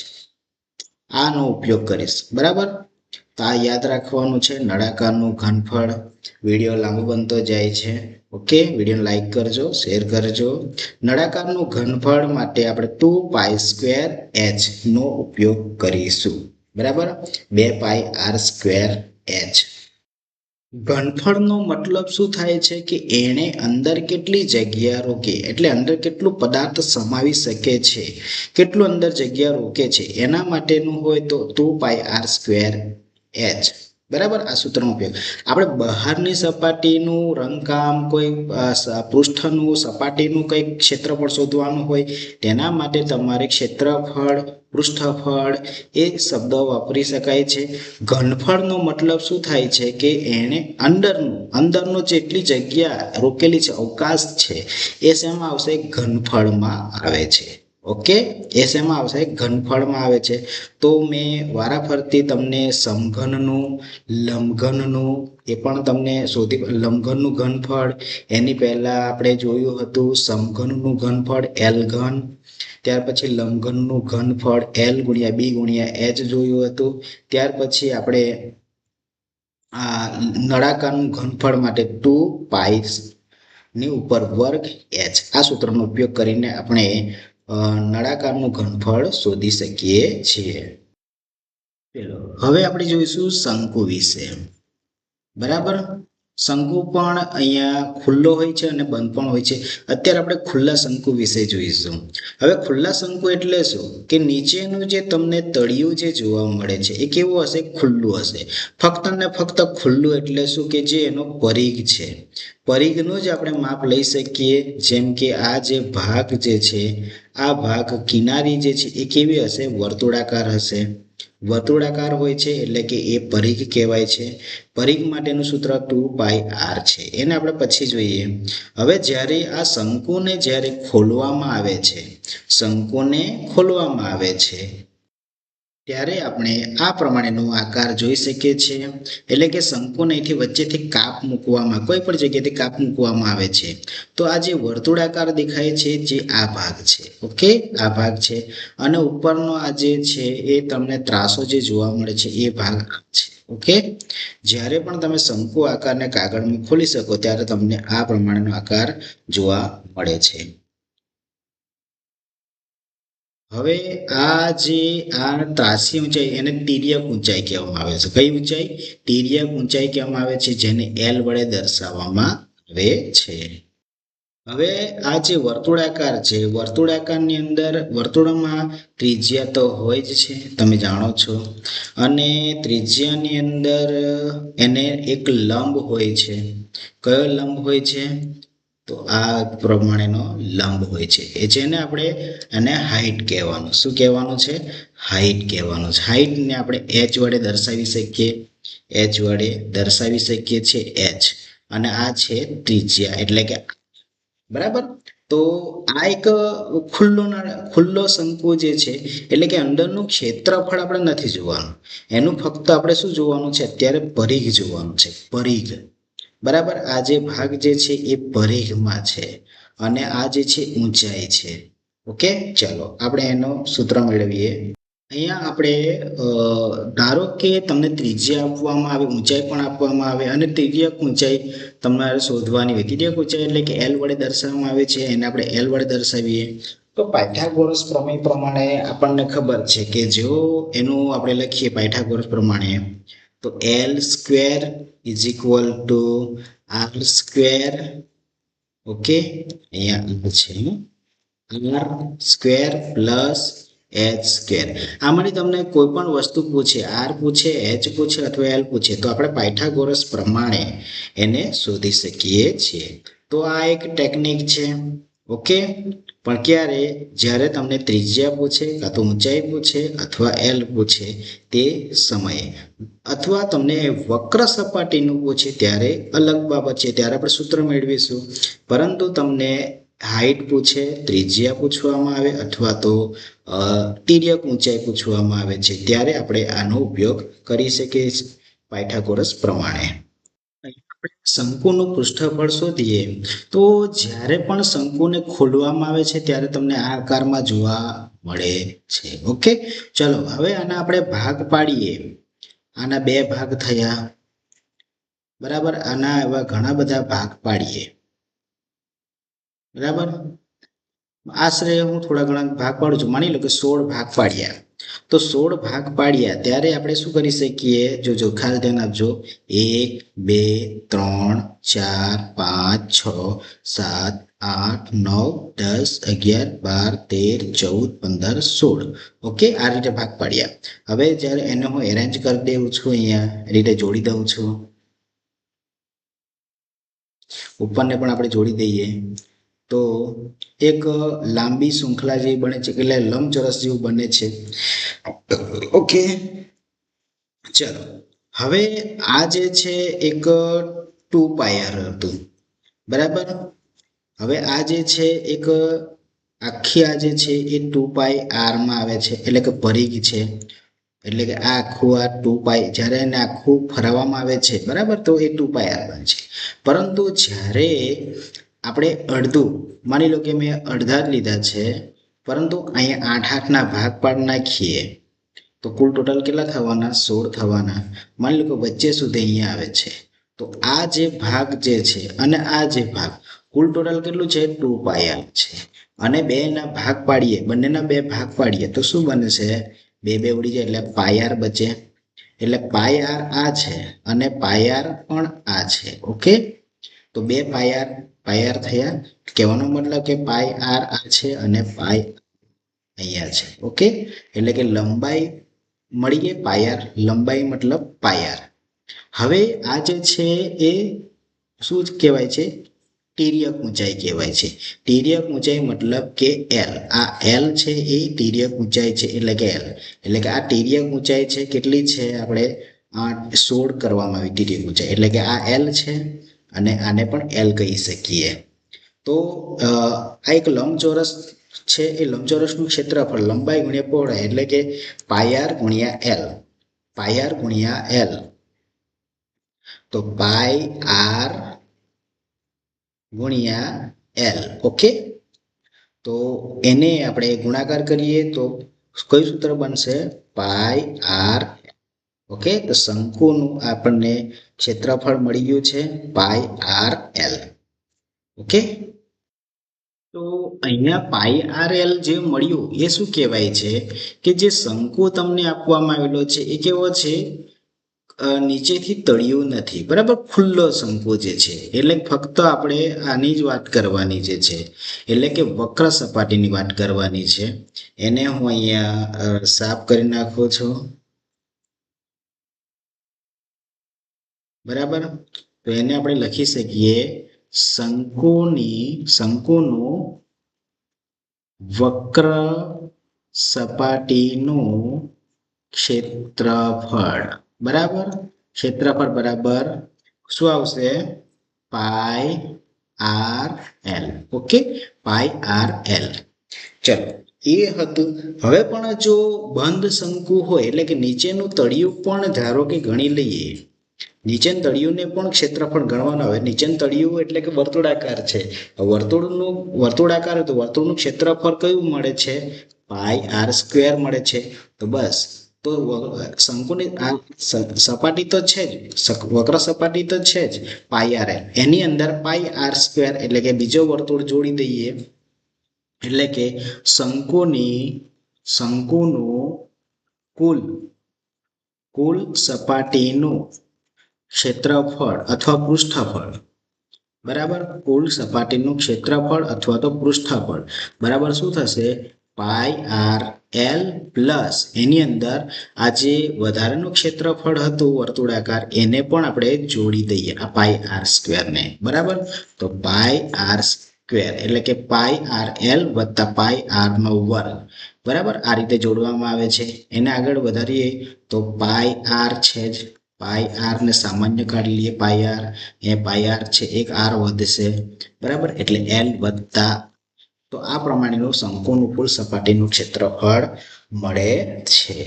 આનો ઉપયોગ કરીશ. બરાબર, તો આ યાદ રાખવાનું છે. નળાકારનું ઘનફળ. વિડીયો લાંબો બનતો જાય છે. ઓકે, વિડીયો લાઈક કરજો, શેર કરજો. નળાકારનું ઘનફળ માટે આપણે 2π સ્ક્વેર h નો ઉપયોગ કરીશું. બરાબર, 2πr સ્ક્વેર h. ઘનફળનો મતલબ શું થાય છે કે એણે અંદર કેટલી જગ્યા રોકે, એટલે અંદર કેટલું પદાર્થ સમાવી શકે છે, કેટલું અંદર જગ્યા રોકે છે, એના માટેનું હોય તો 2πr સ્ક્વેર h. બરાબર, આ સૂત્રનો ઉપયોગ આપણે બહારની સપાટીનું રંગકામ, કોઈ પૃષ્ઠનું સપાટીનું કંઈક ક્ષેત્રફળ શોધવાનું હોય તેના માટે તમારે ક્ષેત્રફળ, પૃષ્ઠફળ એ શબ્દ વાપરી શકાય છે. ઘનફળનો મતલબ શું થાય છે કે એને અંદરનું જેટલી જગ્યા રોકેલી છે, અવકાશ છે, એ શેમાં આવશે? ઘનફળમાં આવે છે. ઓકે, એ શેમાં આવશે? ઘનફળમાં આવે છે. તો મેં વારાફરતી તમને સમઘનનું, લંબઘનનું એ પણ તમને લંબઘનનું ઘનફળ, એની પહેલા આપણે જોયું હતું સમઘનનું ઘનફળ L ઘન, ત્યાર પછી લંબઘનનું ઘનફળ L ગુણ્યા B ગુણ્યા h જોયું હતું. ત્યાર પછી આપણે આ નળાકારનું ઘનફળ માટે 2π ની ઉપર વર્ગ h આ સૂત્રનો ઉપયોગ કરીને આપણે નળાકારનું ઘનફળ શોધી શકીએ છીએ. હવે આપણે જોઈશું શંકુ વિશે. બરાબર, શંકુ પણ અહીંયા ખુલ્લો હોય છે અને બંધ પણ હોય છે. અત્યારે આપણે ખુલ્લા શંકુ વિશે જોઈશું. હવે ખુલ્લા શંકુ એટલે શું કે નીચેનું જે તમને તળિયું જે જોવા મળે છે એ કેવું હશે? ખુલ્લું હશે. ફક્ત ને ફક્ત ખુલ્લું એટલે શું કે જે એનો પરિઘ છે, પરિઘનું જ આપણે માપ લઈ શકીએ. જેમ કે આ જે ભાગ જે છે, આ ભાગ કિનારી જે છે એ કેવી હશે? વર્તુળાકાર હશે. વર્તુળાકાર હોય છે એટલે કે એ પરિઘ કહેવાય છે. પરિઘ માટેનું સૂત્ર 2πr છે, એને આપણે પછી જોઈએ. હવે જ્યારે આ શંકુને જ્યારે ખોલવામાં આવે છે ત્યારે આપણે આ પ્રમાણેનો આકાર જોઈ શકીએ છીએ. એટલે કે શંકુને અહીંથી વચ્ચેથી કાપ મૂકવામાં, કોઈ પણ જગ્યાએથી કાપ મૂકવામાં આવે છે. તો આ જે વર્તુળાકાર દેખાય છે જે આ ભાગ છે. ઓકે, આ ભાગ છે, અને ઉપરનો આ જે છે એ તમને ત્રાસો જે જોવા મળે છે એ ભાગ છે. ઓકે, જ્યારે પણ તમે શંકુ આકારને કાગળમાં ખોલી શકો ત્યારે તમને આ પ્રમાણેનો આકાર જોવા મળે છે. હવે આ ત્રાસી ઊંચાઈ એને તિર્યક ઊંચાઈ કહેવામાં આવે છે. કઈ ઊંચાઈ? તિર્યક ઊંચાઈ કહેવામાં આવે છે, જેને L વડે દર્શાવવામાં આવે છે. હવે આ જે વર્તુળાકાર છે, વર્તુળાકારની અંદર વર્તુળમાં ત્રિજ્યા તો હોય જ છે, તમે જાણો છો. અને ત્રિજ્યાની અંદર એને એક લંબ હોય છે. કયો લંબ હોય છે? તો આ પ્રમાણેનો લંબ હોય છે. એ જેને આપણે એને હાઈટ કહેવાનું. શું કહેવાનું છે? હાઈટ કહેવાનું છે. હાઈટને આપણે એચ વડે દર્શાવી શકીએ. એચ વડે દર્શાવી શકીએ છીએ એચ. અને આ છે ત્રિજ્યા, એટલે કે બરાબર. તો આ એક ખુલ્લો શંકુ જે છે, એટલે કે અંદરનું ક્ષેત્રફળ આપણે નથી જોવાનું. એનું ફક્ત આપણે શું જોવાનું છે? અત્યારે પરિઘ જોવાનું છે. પરિઘ, બરાબર. આ જે ભાગ જે છે એ પરિઘમાં છે અને આ જે છે ઊંચાઈ છે. ઓકે, ચાલો આપણે એનો સૂત્ર મેળવીએ. અહીંયા આપણે ધારો કે તમને ત્રિજ્યા આપવામાં આવે, ઊંચાઈ પણ આપવામાં આવે અને તિર્યક ઊંચાઈ તમારે શોધવાની હોય. તિર્યક ઊંચાઈ એટલે કે એલ વડે દર્શાવવામાં આવે છે, એને આપણે એલ વડે દર્શાવીએ. તો પાયથાગોરસ પ્રમેય પ્રમાણે આપણને ખબર છે કે જો એનું આપણે લખીએ પાયથાગોરસ પ્રમાણે, તો L square is equal to R square. Okay, અહીંયા છે R square plus H square. આમાંથી તમને કોઈ પણ વસ્તુ પૂછે, આર પૂછે, એચ પૂછે અથવા એલ પૂછે, તો આપણે પાયથાગોરસ પ્રમાણે એને શોધી શકીએ છીએ. તો આ એક ટેકનિક છે. ઓકે, પણ ક્યારે? જ્યારે તમને ત્રિજ્યા પૂછે, કાં તો ઊંચાઈ પૂછે અથવા એલ પૂછે તે સમયે, અથવા તમને વક્ર સપાટીનું પૂછે ત્યારે અલગ બાબત છે, ત્યારે આપણે સૂત્ર મેળવીશું. પરંતુ તમને હાઈટ પૂછે, ત્રિજ્યા પૂછવામાં આવે અથવા તો તિર્યક ઊંચાઈ પૂછવામાં આવે છે, ત્યારે આપણે આનો ઉપયોગ કરી શકીએ છીએ પાયથાગોરસ પ્રમાણે. શંકુનું પૃષ્ઠફળ શોધીએ તો જ્યારે પણ શંકુને ખોલવામાં આવે છે ત્યારે તમને આ આકારમાં જોવા મળે છે. ઓકે, ચલો હવે આના આપણે ભાગ પાડીએ. આના બે ભાગ થયા, બરાબર. આના એવા ઘણા બધા ભાગ પાડીએ, બરાબર. આશરે હું થોડા ઘણા ભાગ પાડું છું. માની લો કે 16 ભાગ પાડ્યા. તો 16 ભાગ પાડ્યા ત્યારે આપણે શું કરી શકીએ? જો ખાસ ધ્યાન આપજો. 1 2 3 4 5 6 7 8 9 10 11 12 13 14 15 16. ઓકે, આ રીતે ભાગ પાડ્યા. હવે જ્યારે એને હું એરેન્જ કરી દઉં છું, અહીંયા રીતે જોડી દઉં છું. ઉપરને પણ આપણે જોડી દઈએ તો એક લાંબી શૃંખલા જેવી બને છે, એટલે લંબચોરસ જેવું બને છે. ઓકે, ચલો હવે આ જે છે એક 2 પાયર હતું, બરાબર. હવે આ જે છે એક આખી આ જે છે એ 2 પાય આરમાં આવે છે, એટલે કે પરિઘ છે. એટલે કે આ આખું આ 2 પાય જ્યારે એને આખું ફરવામાં આવે છે, બરાબર, તો એ 2 પાય આર બને છે. પરંતુ જ્યારે આપણે અડધું, માની લો કે મેં અડધા જ લીધા છે, પરંતુ અહીંયા 8-8ના ભાગ પાડી નાખીએ તો કુલ ટોટલ કેટલા થવાના? 16 થવાના. માની લો કે વચ્ચે સુધી અહીંયા આવે છે, તો આ જે ભાગ જે છે અને આ જે ભાગ, કુલ ટોટલ કેટલું છે? 2 પાય છે. અને બેના ભાગ પાડીએ, બંનેના બે ભાગ પાડીએ તો શું બને છે? બે ઉડી જાય એટલે પાય આર બચે. એટલે પાય આર આ છે અને પાય આર પણ આ છે. ઓકે, તો બે પાય આર થયા. કહેવાનો મતલબ કે પાય આર આ છે અને પાય અહીંયા છે. ઓકે, એટલે કે લંબાઈ મળી ગઈ પાય આર. લંબાઈ મતલબ પાય આર. હવે આ જે છે એ શું કહેવાય છે? તિર્યક ઊંચાઈ કહેવાય છે. તિર્યક ઊંચાઈ મતલબ કે એલ. આ એલ છે એ તિર્યક ઊંચાઈ છે, એટલે કે એલ. એટલે કે આ તિર્યક ઊંચાઈ છે, કેટલી છે? આપણે 16 કરવામાં આવી તિર્યક ઊંચાઈ, એટલે કે આ એલ છે અને આને પણ એલ કહી શકીએ. તો આ એક લંબચોરસ છે. એ લંબચોરસનું ક્ષેત્રફળ લંબાઈ ગુણ્યા પહોળાઈ, એટલે કે પાય આર ગુણ્યા એલ. પાય આર ગુણ્યા એલ. તો પાય આર ગુણ્યા એલ. ઓકે, તો એને આપણે ગુણાકાર કરીએ તો કયું સૂત્ર બનશે? Pi R. ઓકે, તો શંકુનું આપણને ક્ષેત્રફળ મળી ગયું છે પાય આર એલ. ઓકે, તો અહીંયા પાય આર એલ જે મળ્યું એ શું કહેવાય છે? કે જે શંકુ તમને આપવામાં આવેલો છે એ કેવો છે? નીચેથી તળિયું નથી, બરાબર, ખુલ્લો શંકુ જે છે, એટલે ફક્ત આપણે આની જ વાત કરવાની જે છે, એટલે કે વક્ર સપાટીની વાત કરવાની છે. એને હું અહીંયા સાફ કરી નાખું છું, બરાબર. તો એને આપણે લખી શકીએ શંકુનું વક્ર સપાટીનું ક્ષેત્રફળ, બરાબર. ક્ષેત્રફળ બરાબર શું આવશે? પાઈ આર એલ. ઓકે, પાઈ આર એલ. ચલો, એ હતું. હવે પણ જો બંધ શંકુ હોય, એટલે કે નીચેનું તળિયું પણ ધારો કે ગણી લઈએ, નીચેનું તળિયુંને પણ ક્ષેત્રફળ ગણવાનું આવે. નીચેનું તળિયું એટલે કે વર્તુળાકાર છે, વર્તુળાકાર તો વર્તુળનું ક્ષેત્રફળ કયું મળે છે? પાઈ આર સ્ક્વેર મળે છે. તો બસ, તો શંકુની આ સપાટી તો છે જ, વક્ર સપાટી તો છે જ, પાઈ આર એલ. એની અંદર પાઈ આર સ્ક્વેર એટલે કે બીજો વર્તુળ જોડી દઈએ, એટલે કે શંકુનું કુલ સપાટીનું ક્ષેત્રફળ અથવા પૃષ્ઠફળ, બરાબર. કુલ સપાટીનું ક્ષેત્રફળ અથવા તો પૃષ્ઠફળ બરાબર શું થશે? પાઈ આર એલ પ્લસ એની અંદર આ જે વધારાનું ક્ષેત્રફળ હતું વર્તુળાકાર, એને પણ આપણે જોડી દઈએ આ પાઈ આર સ્ક્વેરને, બરાબર. તો પાઈ આર સ્ક્વેર એટલે કે પાઈ આર એલ વત્તા પાઈ આર નો વર્ગ, બરાબર. આ રીતે જોડવામાં આવે છે. એને આગળ વધારીએ તો પાઈ આર છે જ, પાઈ આર ને સામાન્ય કાઢી લઈએ, પાઈ આર છે, એક આર વધશે, બરાબર. એટલે એલ વત્તા, તો આ પ્રમાણેનું શંકુનું કુલ સપાટીનું ક્ષેત્રફળ મળે છે.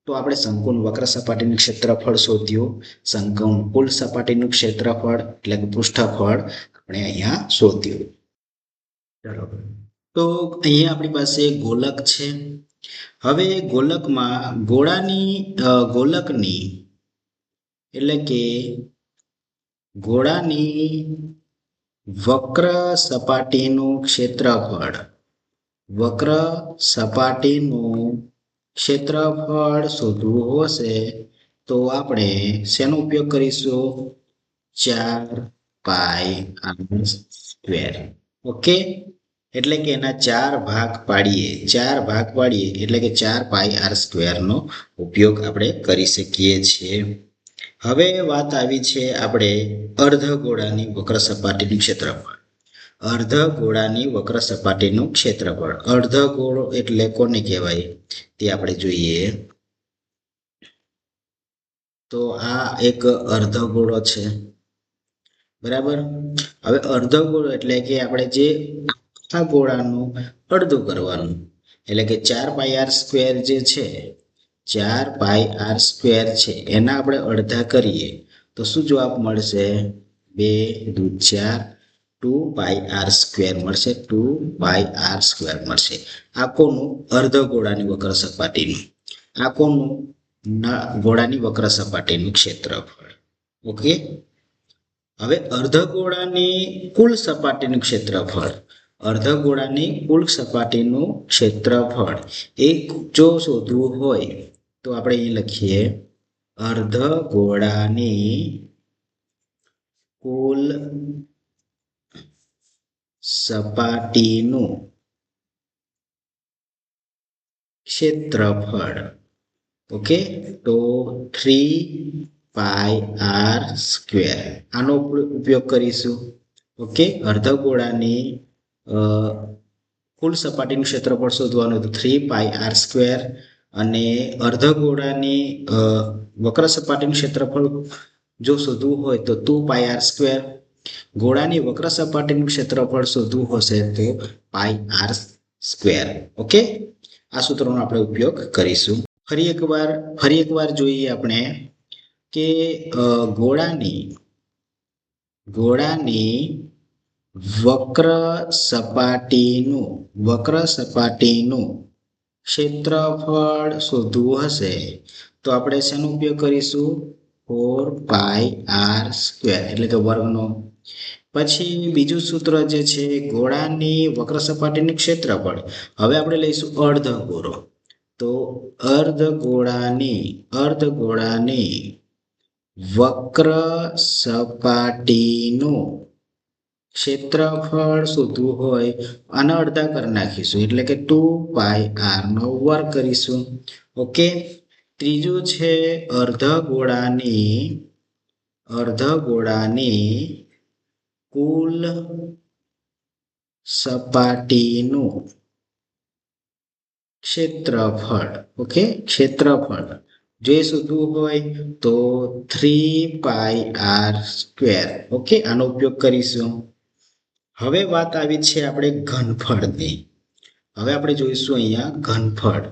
તો આપણે શંકુનું વક્ર સપાટીનું ક્ષેત્રફળ શોધ્યું, શંકુનું કુલ સપાટીનું ક્ષેત્રફળ એટલે કે પૃષ્ઠફળ આપણે અહીંયા શોધ્યું. ચાલો, તો અહીંયા આપણી પાસે ગોલક છે. હવે ગોલકમાં ગોળકની એટલે કે ગોળાની વક્ર સપાટીનું ક્ષેત્રફળ શોધવું હશે તો આપણે શેનો ઉપયોગ કરીશું? 4 પાઈ આર સ્ક્વેર. ઓકે, એટલે કે એના 4 ભાગ પાડીએ એટલે કે 4 પાઈ આર સ્ક્વેરનો ઉપયોગ આપણે કરી શકીએ છીએ. હવે વાત આવી છે આપણે અર્ધગોળાની વક્ર સપાટીનું ક્ષેત્રફળ. અર્ધગોળાની વક્ર સપાટીનું ક્ષેત્રફળ, અર્ધગોળો એટલે કોને કહેવાય તે આપણે જોઈએ. તો આ એક અર્ધગોળો છે, બરાબર. હવે અર્ધગોળો એટલે કે આપણે જે આખા ગોળાનું અડધું કરવાનું, એટલે કે 4 પાઈ આર સ્ક્વેર જે છે, 4 પાઈ આર સ્ક્વેર છે, એના આપણે અડધા કરીએ તો શું જવાબ મળશે? 2 દુ 4, 2 પાઈ આર સ્ક્વેર મળશે, 2 પાઈ આર સ્ક્વેર મળશે. આ કોનું? અર્ધગોળાની વક્ર સપાટીનું. આ કોનું? ગોળાની વક્ર સપાટીનું ક્ષેત્રફળ. ઓકે, હવે અર્ધગોળાની કુલ સપાટીનું ક્ષેત્રફળ એક જો શોધવું હોય તો આપણે અહીં લખીએ અર્ધગોળાની કુલ સપાટીનું ક્ષેત્રફળ. ઓકે, તો 3 પાઈ આર સ્ક્વેર આનો ઉપયોગ કરીશું. ઓકે, અર્ધગોળાની કુલ સપાટીનું ક્ષેત્રફળ શોધવાનું હતું 3 પાઈ આર સ્ક્વેર, અને અર્ધગોળાની વક્ર સપાટીનું ક્ષેત્રફળ જો શોધવું હોય તો 2 પાઈ આર સ્ક્વેર. ગોળાની વક્ર સપાટીનું ક્ષેત્રફળ શોધવું હશે તો પાઈ આર સ્ક્વેર. ઓકે, આ સૂત્રનો આપણે ઉપયોગ કરીશું. ફરી એકવાર જોઈએ આપણે કે ગોળાની વક્ર સપાટીનું ક્ષેત્રફળ શોધવું હશે તો આપણે શેનો ઉપયોગ કરીશું? 4 પાઈ આર સ્ક્વેર એટલે કે વર્ગનો. પછી બીજું સૂત્ર જે છે ગોળાની વક્ર સપાટીનું ક્ષેત્રફળ. હવે આપણે લઈશું અર્ધગોળો, તો અર્ધગોળાની વક્ર સપાટીનું ક્ષેત્રફળ શોધવું હોય આને અડધા કરી નાખીશું એટલે કે 2πr નો વર્ગ કરીશું. ઓકે. ત્રીજું છે અર્ધગોળાની કુલ સપાટીનું ક્ષેત્રફળ. ઓકે, ક્ષેત્રફળ જે શોધવું હોય તો 3πr². ઓકે, આનો ઉપયોગ કરીશું. હવે વાત આવી છે આપણે ઘનફળની. હવે આપણે જોઈશું અહીંયા ઘનફળ.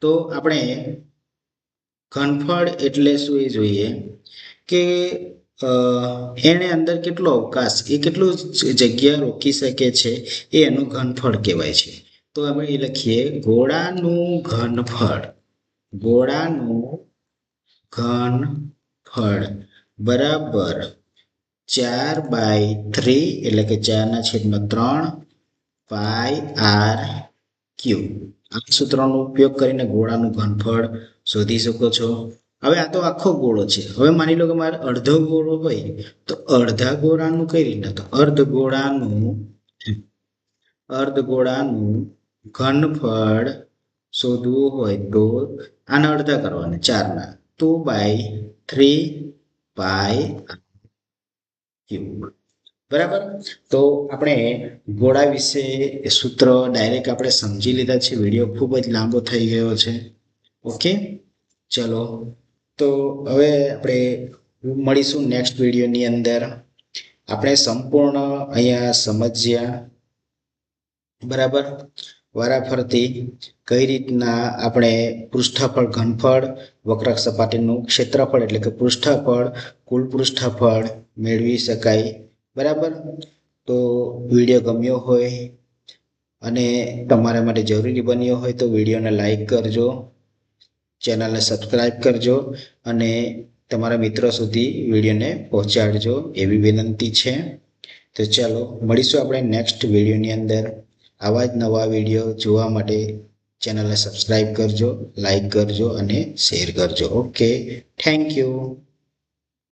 તો આપણે ઘનફળ એટલે શું એ જોઈએ કે એને અંદર કેટલો અવકાશ, એ કેટલું જગ્યા રોકી શકે છે એ એનું ઘનફળ કહેવાય છે. તો આપણે એ લખીએ ગોળાનું ઘનફળ બરાબર 4/3 એટલે કે 4/3 πr². આ સૂત્રનો ઉપયોગ કરીને ગોળાનું ઘનફળ શોધી શકો છો. હવે આ તો આખો ગોળો છે. હવે માની લો કે મારે અડધો ગોળો હોય તો અડધા ગોળાનું કઈ રીતે, તો અર્ધગોળાનું ઘનફળ શોધવું હોય તો આના અડધા કરવાના 4ના, 2/3 πr². બરાબર. તો આપણે ગોળા વિશે સૂત્ર ડાયરેક્ટ આપણે સમજી લીધા છે. વિડીયો ખૂબ જ લાંબો થઈ ગયો છે. ઓકે, ચલો તો હવે આપણે મળીશું નેક્સ્ટ વિડીયોની અંદર. આપણે સંપૂર્ણ અહીંયા સમજ્યા. બરાબર. વારાફરતી કઈ રીતના આપણે પૃષ્ઠફળ, ઘનફળ, વક્ર સપાટીનું ક્ષેત્રફળ એટલે કે પૃષ્ઠફળ, કુલ પૃષ્ઠફળ મેળવી શકાય. બરાબર. તો વિડીયો ગમ્યો હોય અને તમારા માટે જરૂરી બન્યો હોય તો વિડીયોને લાઈક કરજો, ચેનલને સબસ્ક્રાઈબ કરજો અને તમારા મિત્રો સુધી વિડીયોને પહોંચાડજો એવી વિનંતી છે. તો ચાલો મળીશું આપણે નેક્સ્ટ વિડીયોની અંદર. આવા જ નવા વિડીયો જોવા માટે ચેનલને સબસ્ક્રાઈબ કરજો, લાઈક કરજો અને શેર કરજો. Okay, thank you.